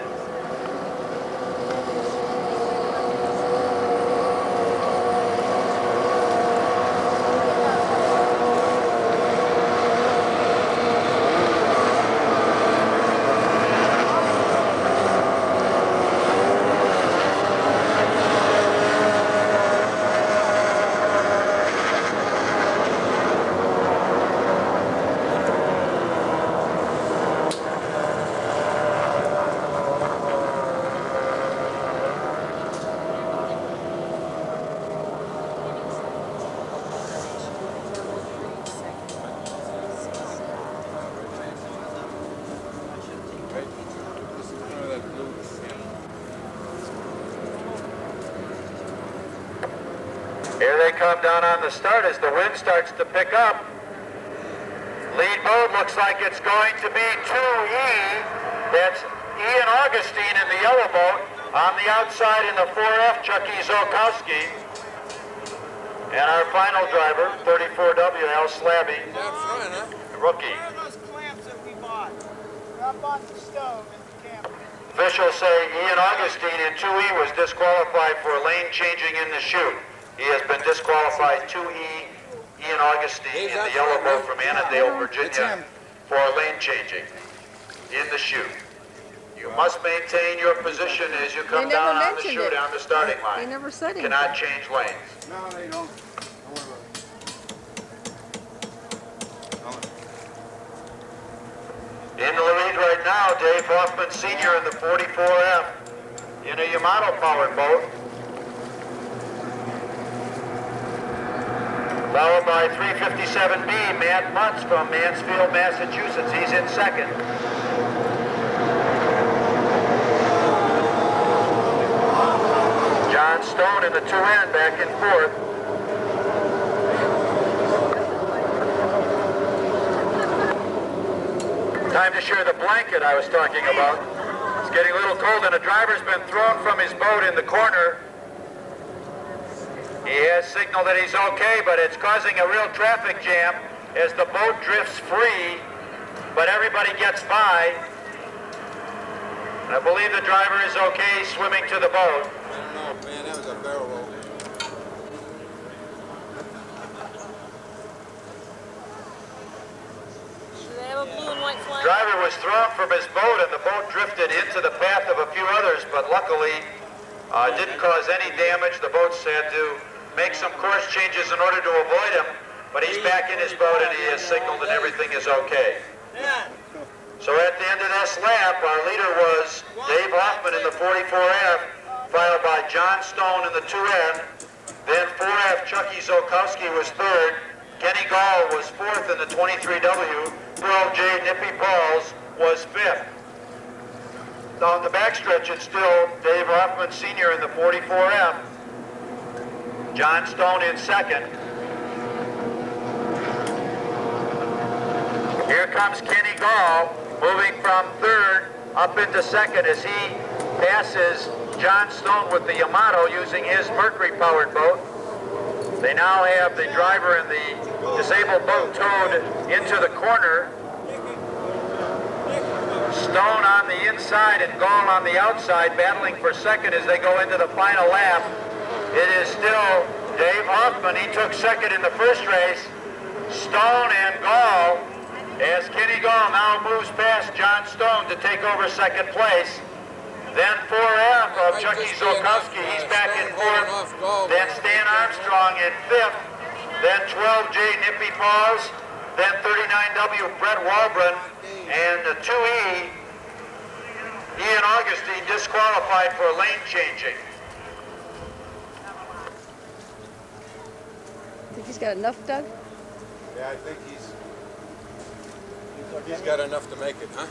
Here they come down on the start as the wind starts to pick up. Lead boat looks like it's going to be 2E. That's Ian Augustine in the yellow boat. On the outside in the 4F, Chucky Zokowski. And our final driver, 34W, Al Slabby, rookie. Where are those clamps that we bought? They're up on the stove in the camp. Officials say Ian Augustine in 2E was disqualified for lane changing in the chute. He has been disqualified 2E. Ian Augustine in the yellow boat from Annandale, Virginia, for lane changing in the chute. You must maintain your position as you come down on the chute on the starting line. They never said anything. Cannot change lanes. No, they don't. Don't worry about it. In the lead right now, Dave Hoffman Sr. in the 44F in a Yamato-powered boat. Followed by 357B, Matt Mutz from Mansfield, Massachusetts. He's in second. John Stone in the 2N back in fourth. Time to share the blanket I was talking about. It's getting a little cold and a driver's been thrown from his boat in the corner. He has signaled that he's okay, but it's causing a real traffic jam as the boat drifts free, but everybody gets by. I believe the driver is okay swimming to the boat. I don't know, man, that was a barrel roll. Do they have a blue and white flag? Driver was thrown from his boat and the boat drifted into the path of a few others, but luckily didn't cause any damage. The boats had to make some course changes in order to avoid him, but he's back in his boat and he has signaled that everything is okay. So at the end of this lap, our leader was Dave Hoffman in the 44F, followed by John Stone in the 2N. Then 4F Chucky Zokowski was third. Kenny Gall was fourth in the 23W. 12J Nippy Pauls was fifth. Down the backstretch, it's still Dave Hoffman Sr. in the 44F. John Stone in second. Here comes Kenny Gall moving from third up into second as he passes John Stone with the Yamato using his Mercury-powered boat. They now have the driver in the disabled boat towed into the corner. Stone on the inside and Gall on the outside, battling for second as they go into the final lap. It is still Dave Hoffman. He took second in the first race. Stone and Gall, as Kenny Gall now moves past John Stone to take over second place. Then 4F of Chucky Zolkowski, he's back in fourth. Then Stan Armstrong in fifth. Then 12J Nippy Paws. Then 39W Brett Walbron. And 2E, Ian Augustine disqualified for lane changing. Think he's got enough, Doug? Yeah, I think he's got enough to make it, huh?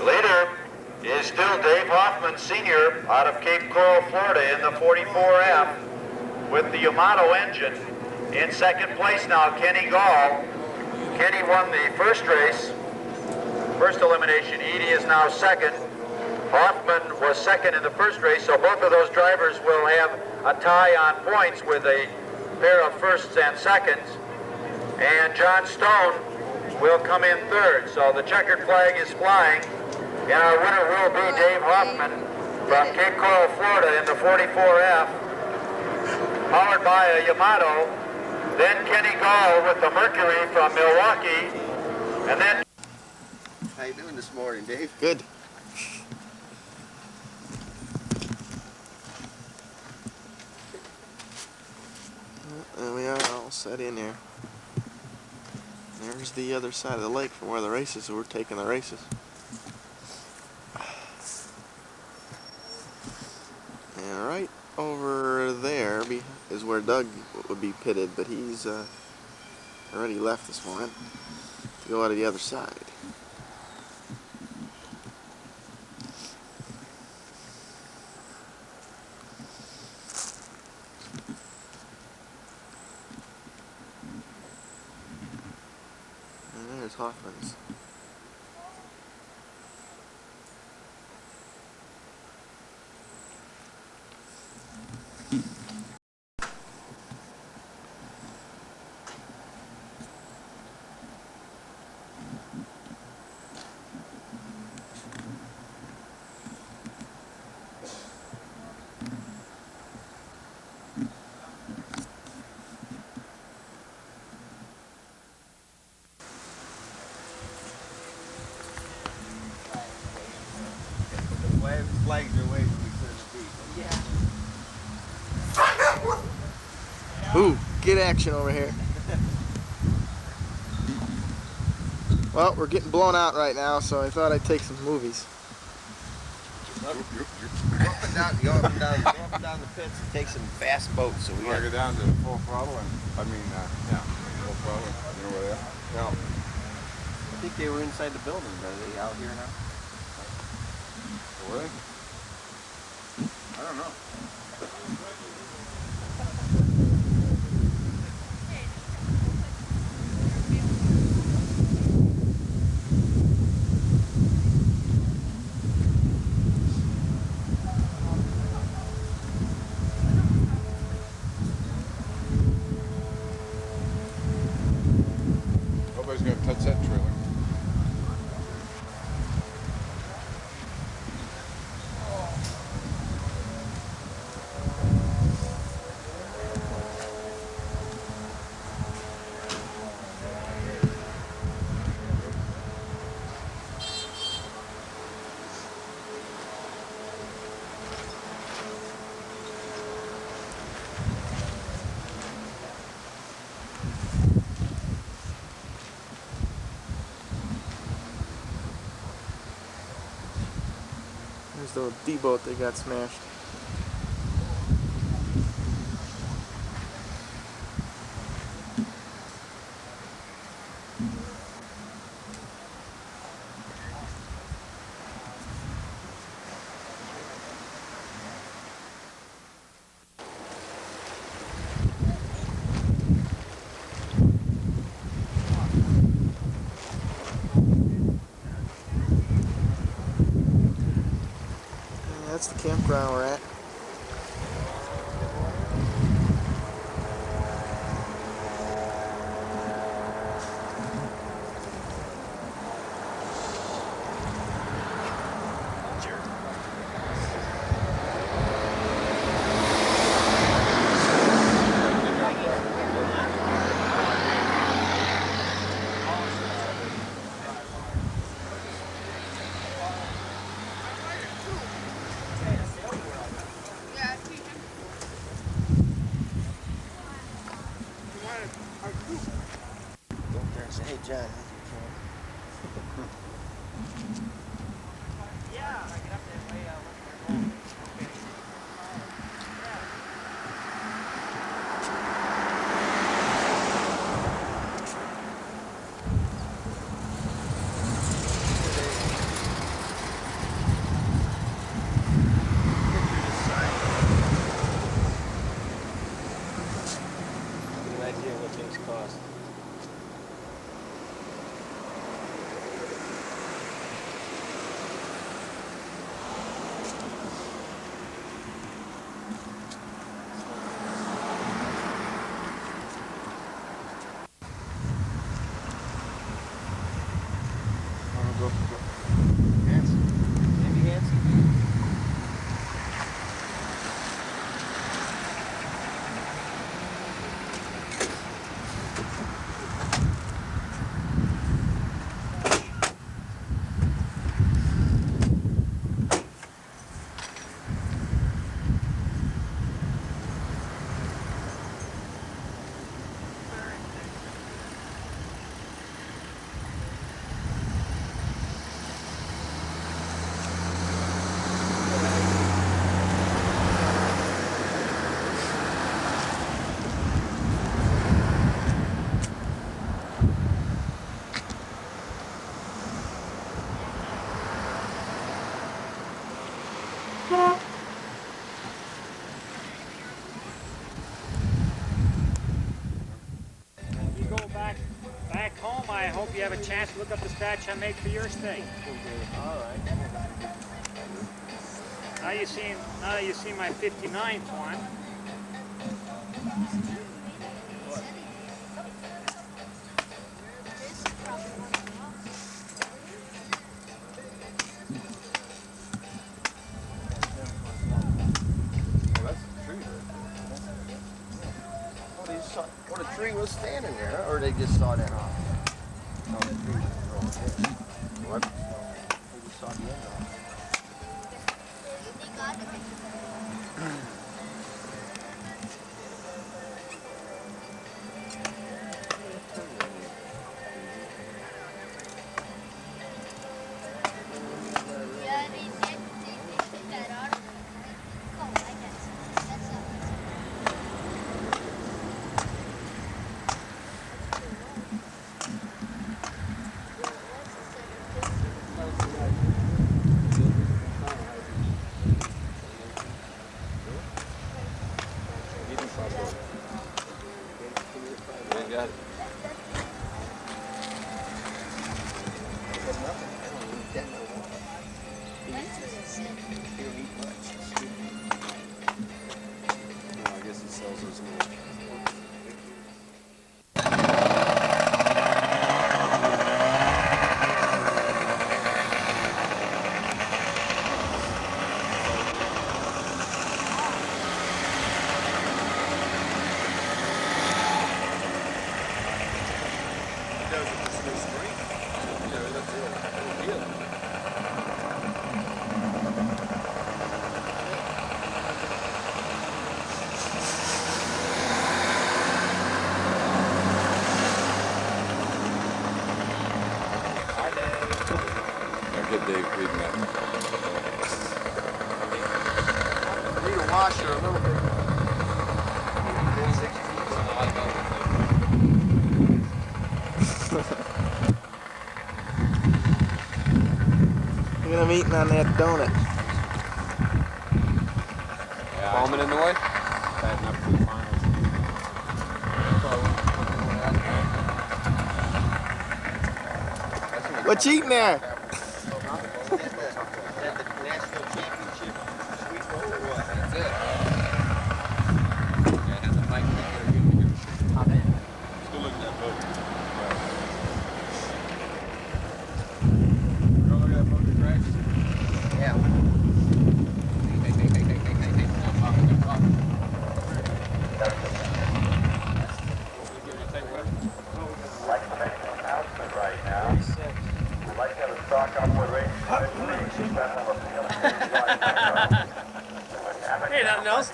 Leader is still Dave Hoffman Sr. out of Cape Coral, Florida in the 44F with the Yamato engine. In second place now, Kenny Gall. Kenny won the first race, first elimination. Edie is now second. Hoffman was second in the first race, so both of those drivers will have a tie on points with a pair of firsts and seconds. And John Stone will come in third. So the checkered flag is flying. And our winner will be Dave Hoffman from Cape Coral, Florida in the 44F, powered by a Yamato. Then Kenny Gall with the Mercury from Milwaukee. And then... How you doing this morning, Dave? Good. There we are, all set in here. There's the other side of the lake from where the races, so we're taking the races. And right over there is where Doug would be pitted, but he's already left this morning to go out of the other side. And there's Hoffman's. Flags are way too Ooh, get action over here. Well, we're getting blown out right now, so I thought I'd take some movies. Go up and down the pits and take some fast boats. So we Want to go down to full throttle? Yeah, full throttle. You know where they are? No. I think they were inside the building. Are they out here now? Were they? I don't know. Nobody's going to touch that trailer. There's the D-boat that got smashed. That's the campground we're at. Go up there and say, hey, John. Idea what things cost. You go back home, I hope you have a chance to look up the batch I made for your steak. All right. Now you see my 59th one. Or the tree was standing there, or they just saw that off? No, the tree was growing there. What? They just saw the end off. Got it. I guess he sells those little. Good Dave reading that. Need a washer a little bit. Look at him eating on that donut. Yeah, almond in the way? Batting up to the finals. What you eating there? At the national championship.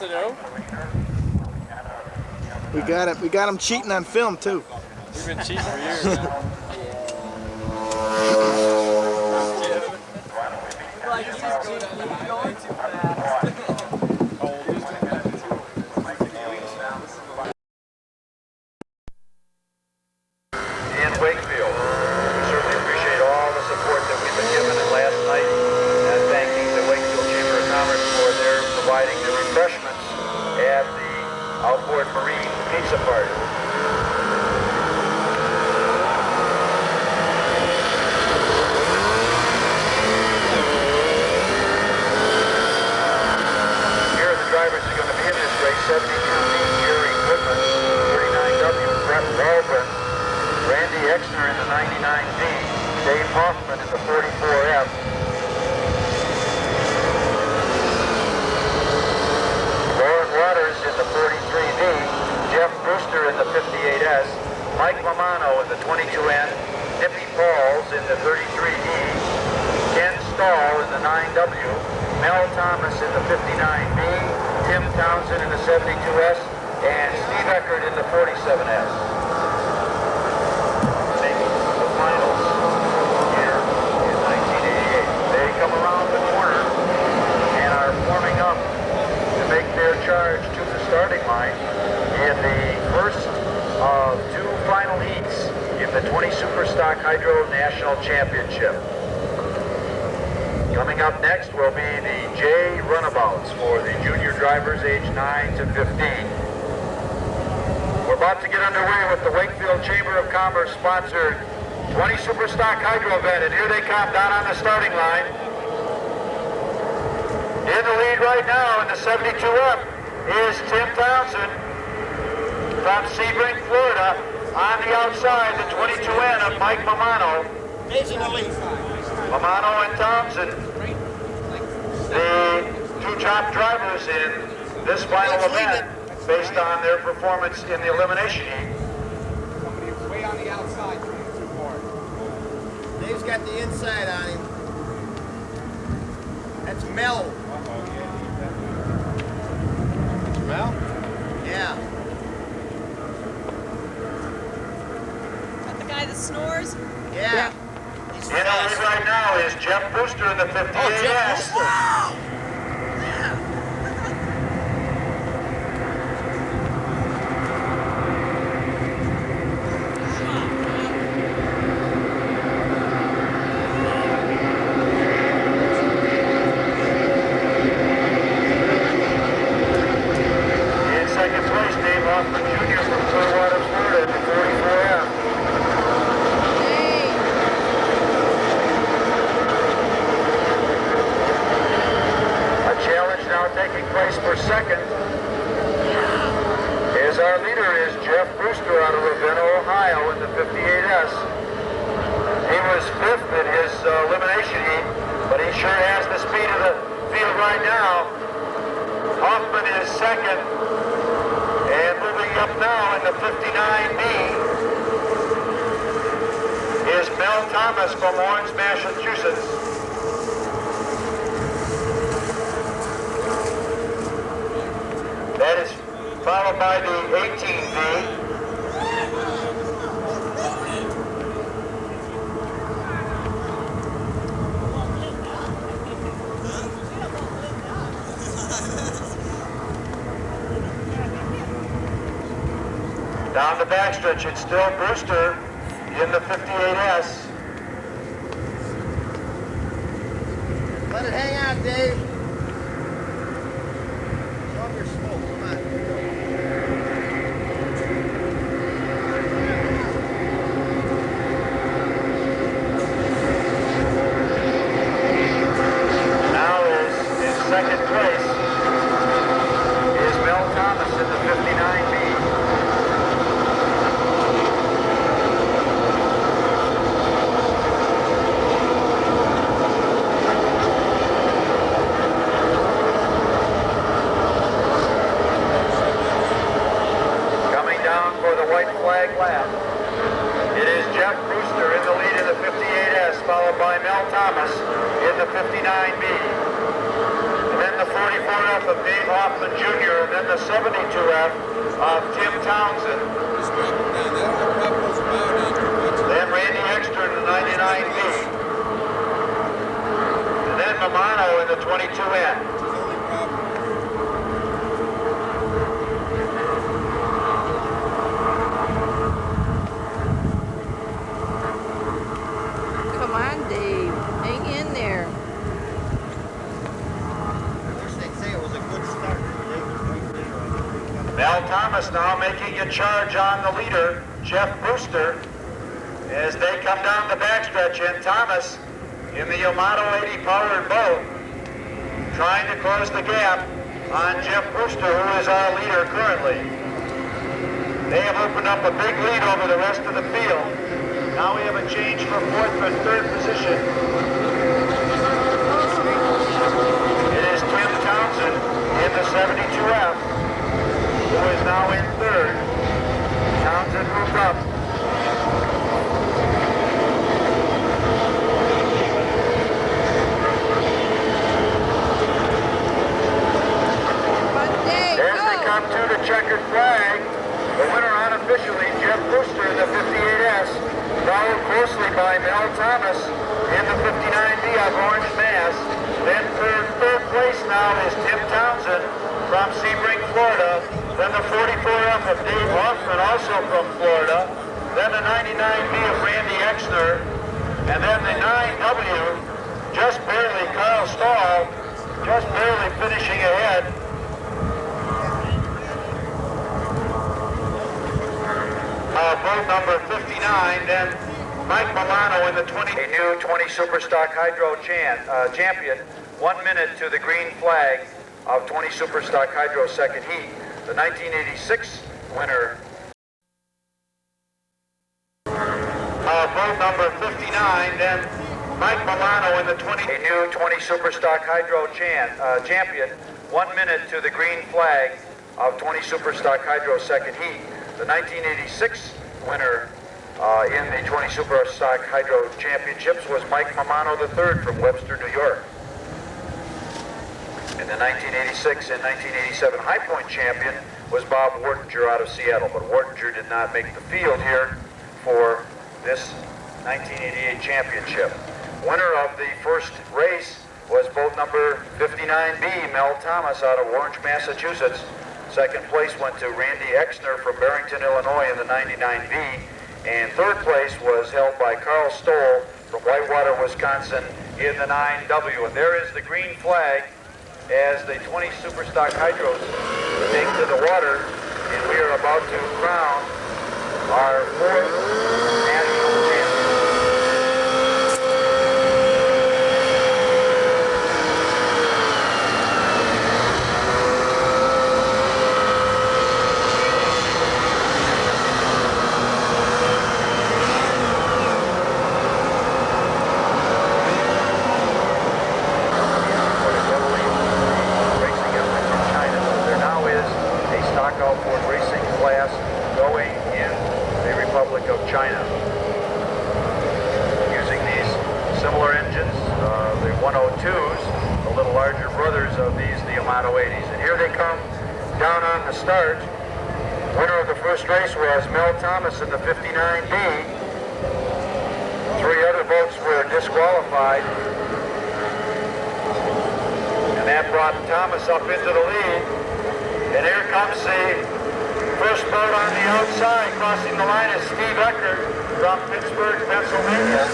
to do. We got him cheating on film too. We've been cheating for years now. Like, he's going too fast. In Wakefield, we certainly appreciate all the support that we've been given. And last night, thanking the Wakefield Chamber of Commerce for their providing the refreshments at the Outboard Marine Pizza Party. Here are the drivers who are going to be in this race: 72B Jerry Goodman, 39W Brett Waldron, Randy Exner in the 99D, Dave Hoffman in the 44F, Lauren Waters in the 43D, Jeff Brewster in the 58S, Mike Mamano in the 22N, Nippy Pauls in the 33D, Ken Stahl in the 9W, Mel Thomas in the 59B, Tim Townsend in the 72S, and Steve Eckert in the 47S. Making the finals here in 1988. They come around the corner and are forming up to make their charge to the starting line in the first of two final heats in the 20 Super Stock Hydro National Championship. Coming up next will be the J Runabouts for the junior drivers aged 9 to 15. We're about to get underway with the Wakefield Chamber of Commerce sponsored 20 Super Stock Hydro event, and here they come down on the starting line. In the lead right now in the 72F is Tim Townsend from Sebring, Florida. On the outside, the 22N of Mike Mamano. Mamano and Townsend, the two top drivers in this final event based on their performance in the elimination heat. Somebody way on the outside coming too hard. Dave's got the inside on him. That's Mel. Mel? Yeah. Is that the guy that snores? Yeah. In the lead right now is Jeff Brewster in the 58S. In second place, Dave Hoffman Jr. from Clearwater, Florida in the 44F. Taking place for second is our leader is Jeff Brewster out of Ravenna, Ohio in the 58S. He was fifth in his elimination heat, but he sure has the speed of the field right now. Hoffman is second, and moving up now in the 59B is Mel Thomas from Orange, Massachusetts. That is followed by the 18B. Down the backstretch, it's still Brewster in the 58S. Let it hang out, Dave. Show off your smoke. Come on. Now is in second place is Mel Thomas in the 59B. White flag lap. It is Jeff Brewster in the lead in the 58S followed by Mel Thomas in the 59B. And then the 44F of Dave Hoffman Jr., and then the 72F of Tim Townsend. Then Randy Extra in the 99B. And then Mamano in the 22N. Come on, Dave. Hang in there. I wish they'd say it was a good start. Mel Thomas now making a charge on the leader, Jeff Brewster, as they come down the backstretch, and Thomas in the Yamato 80 powered boat trying to close the gap on Jeff Brewster, who is our leader currently. They have opened up a big lead over the rest of the field. Now we have a change for fourth and third position. It is Tim Townsend in the 72F, who is now in third. Townsend moved up. As they come to the checkered flag, the winner unofficially, Jeff Brewster in the 58S, followed closely by Mel Thomas in the 59B of Orange, Mass. Then third place now is Tim Townsend from Sebring, Florida. Then the 44F of Dave Hoffman, also from Florida. Then the 99B of Randy Exner. And then the 9W, just barely, Carl Stahl, just barely finishing ahead. Boat number 59, then Mike Milano in the 20. A new 20 Superstock Hydro champion, 1 minute to the green flag of 20 Superstock Hydro second heat. The 1986 winner. Boat number 59, then Mike Milano in the 20. A new 20 Superstock Hydro champion, 1 minute to the green flag of 20 Superstock Hydro second heat. The 1986 winner in the 20 Superstock Hydro Championships was Mike Mamano III from Webster, New York. And the 1986 and 1987 High Point champion was Bob Wartinger out of Seattle, but Wartinger did not make the field here for this 1988 championship. Winner of the first race was boat number 59B, Mel Thomas out of Orange, Massachusetts. Second place went to Randy Exner from Barrington, Illinois in the 99B. And third place was held by Carl Stoll from Whitewater, Wisconsin in the 9W. And there is the green flag as the 20 Superstock Hydros take to the water. And we are about to crown our fourth national champion. Stock Outboard racing class going in the Republic of China. Using these similar engines, the 102s, the little larger brothers of these, the Yamato 80s. And here they come down on the start. Winner of the first race was Mel Thomas in the 59B. 3 other boats were disqualified. And that brought Thomas up into the lead. And here comes the first boat on the outside. Crossing the line is Steve Eckert from Pittsburgh, Pennsylvania.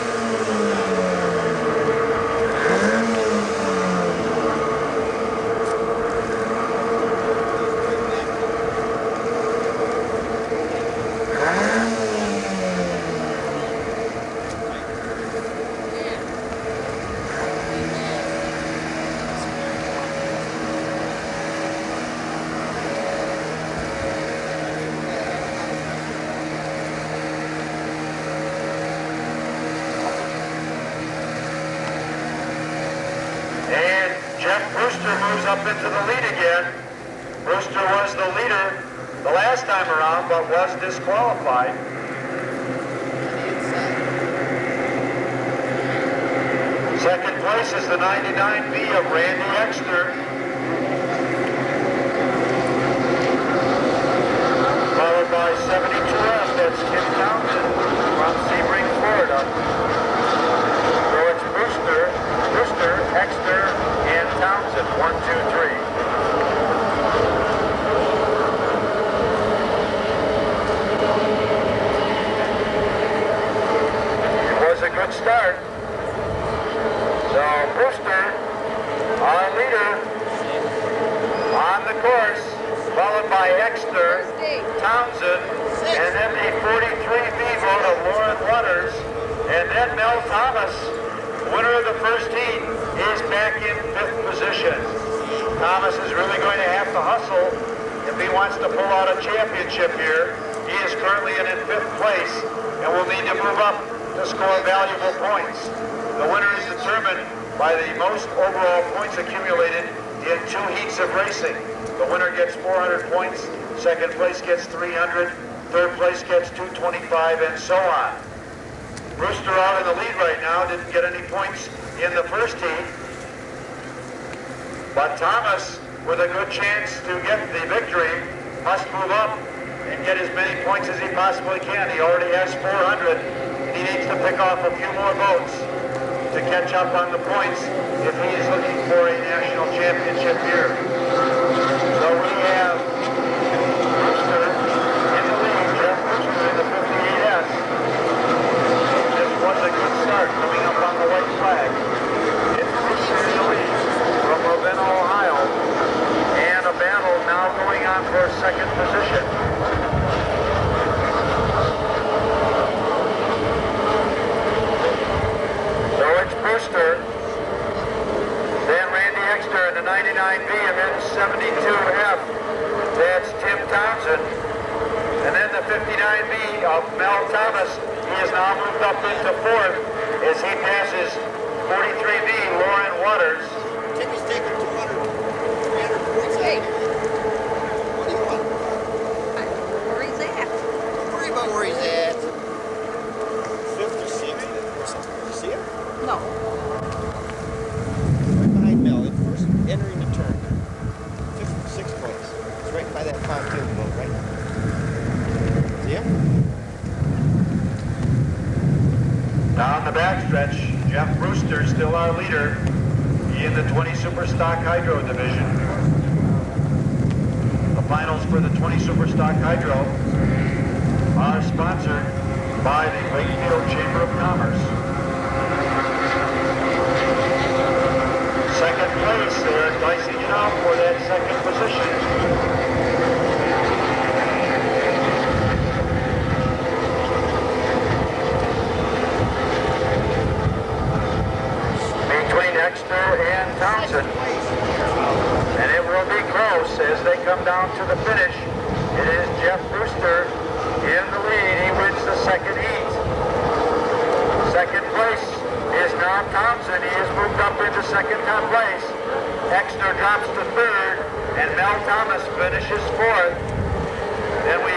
Brewster moves up into the lead again. Brewster was the leader the last time around, but was disqualified. Second place is the 99B of Randy Exter. Followed by 72F, that's Tim Townsend from Sebring, Florida. So it's Brewster, Exter, and Townsend. 1, 2, 3. It was a good start. So Brewster, our leader, on the course, followed by Exter, Townsend, and then the 43B vote of Lauren Waters, and then Mel Thomas, winner of the first heat, is back in 5th position. Thomas is really going to have to hustle if he wants to pull out a championship here. He is currently in 5th place and will need to move up to score valuable points. The winner is determined by the most overall points accumulated in 2 heats of racing. The winner gets 400 points, second place gets 300, third place gets 225, and so on. Brewster out in the lead right now, didn't get any points in the first heat. But Thomas, with a good chance to get the victory, must move up and get as many points as he possibly can. He already has 400. He needs to pick off a few more votes to catch up on the points if he is looking for a national championship here. So we have Brewster in the lead, Jeff Brewster in the 58S. This was a good start coming up on the white flag. It's Brewster in the lead from Ravenna, Ohio. And a battle now going on for second position. So it's Brewster, then Randy Exter in the 99B, and then 72F, that's Tim Townsend. And then the 59B of Mel Thomas, he has now moved up into 4th as he passes 43B Lauren Waters. Timmy's taking 200, 300 points. Hey. What do you want? Where he's at? Don't worry about where he's at. 5th, you see him? You see him? No. Right behind Mel, in first, entering the turn. 5th, 6th place. It's right by that pontoon boat, right? See him? Down the backstretch, Jeff Brewster, still our leader. He in the 20 Super Stock Hydro division. The finals for the 20 Super Stock Hydro are sponsored by the Wakefield Chamber of Commerce. Second place, they're dicing it out for that second position. Between Exter and Townsend. And it will be close as they come down to the finish. It is Jeff Brewster in the lead. He wins the second heat. Second place is now Townsend. He has moved up into second place. Exter drops to 3rd, and Mel Thomas finishes 4th. Then we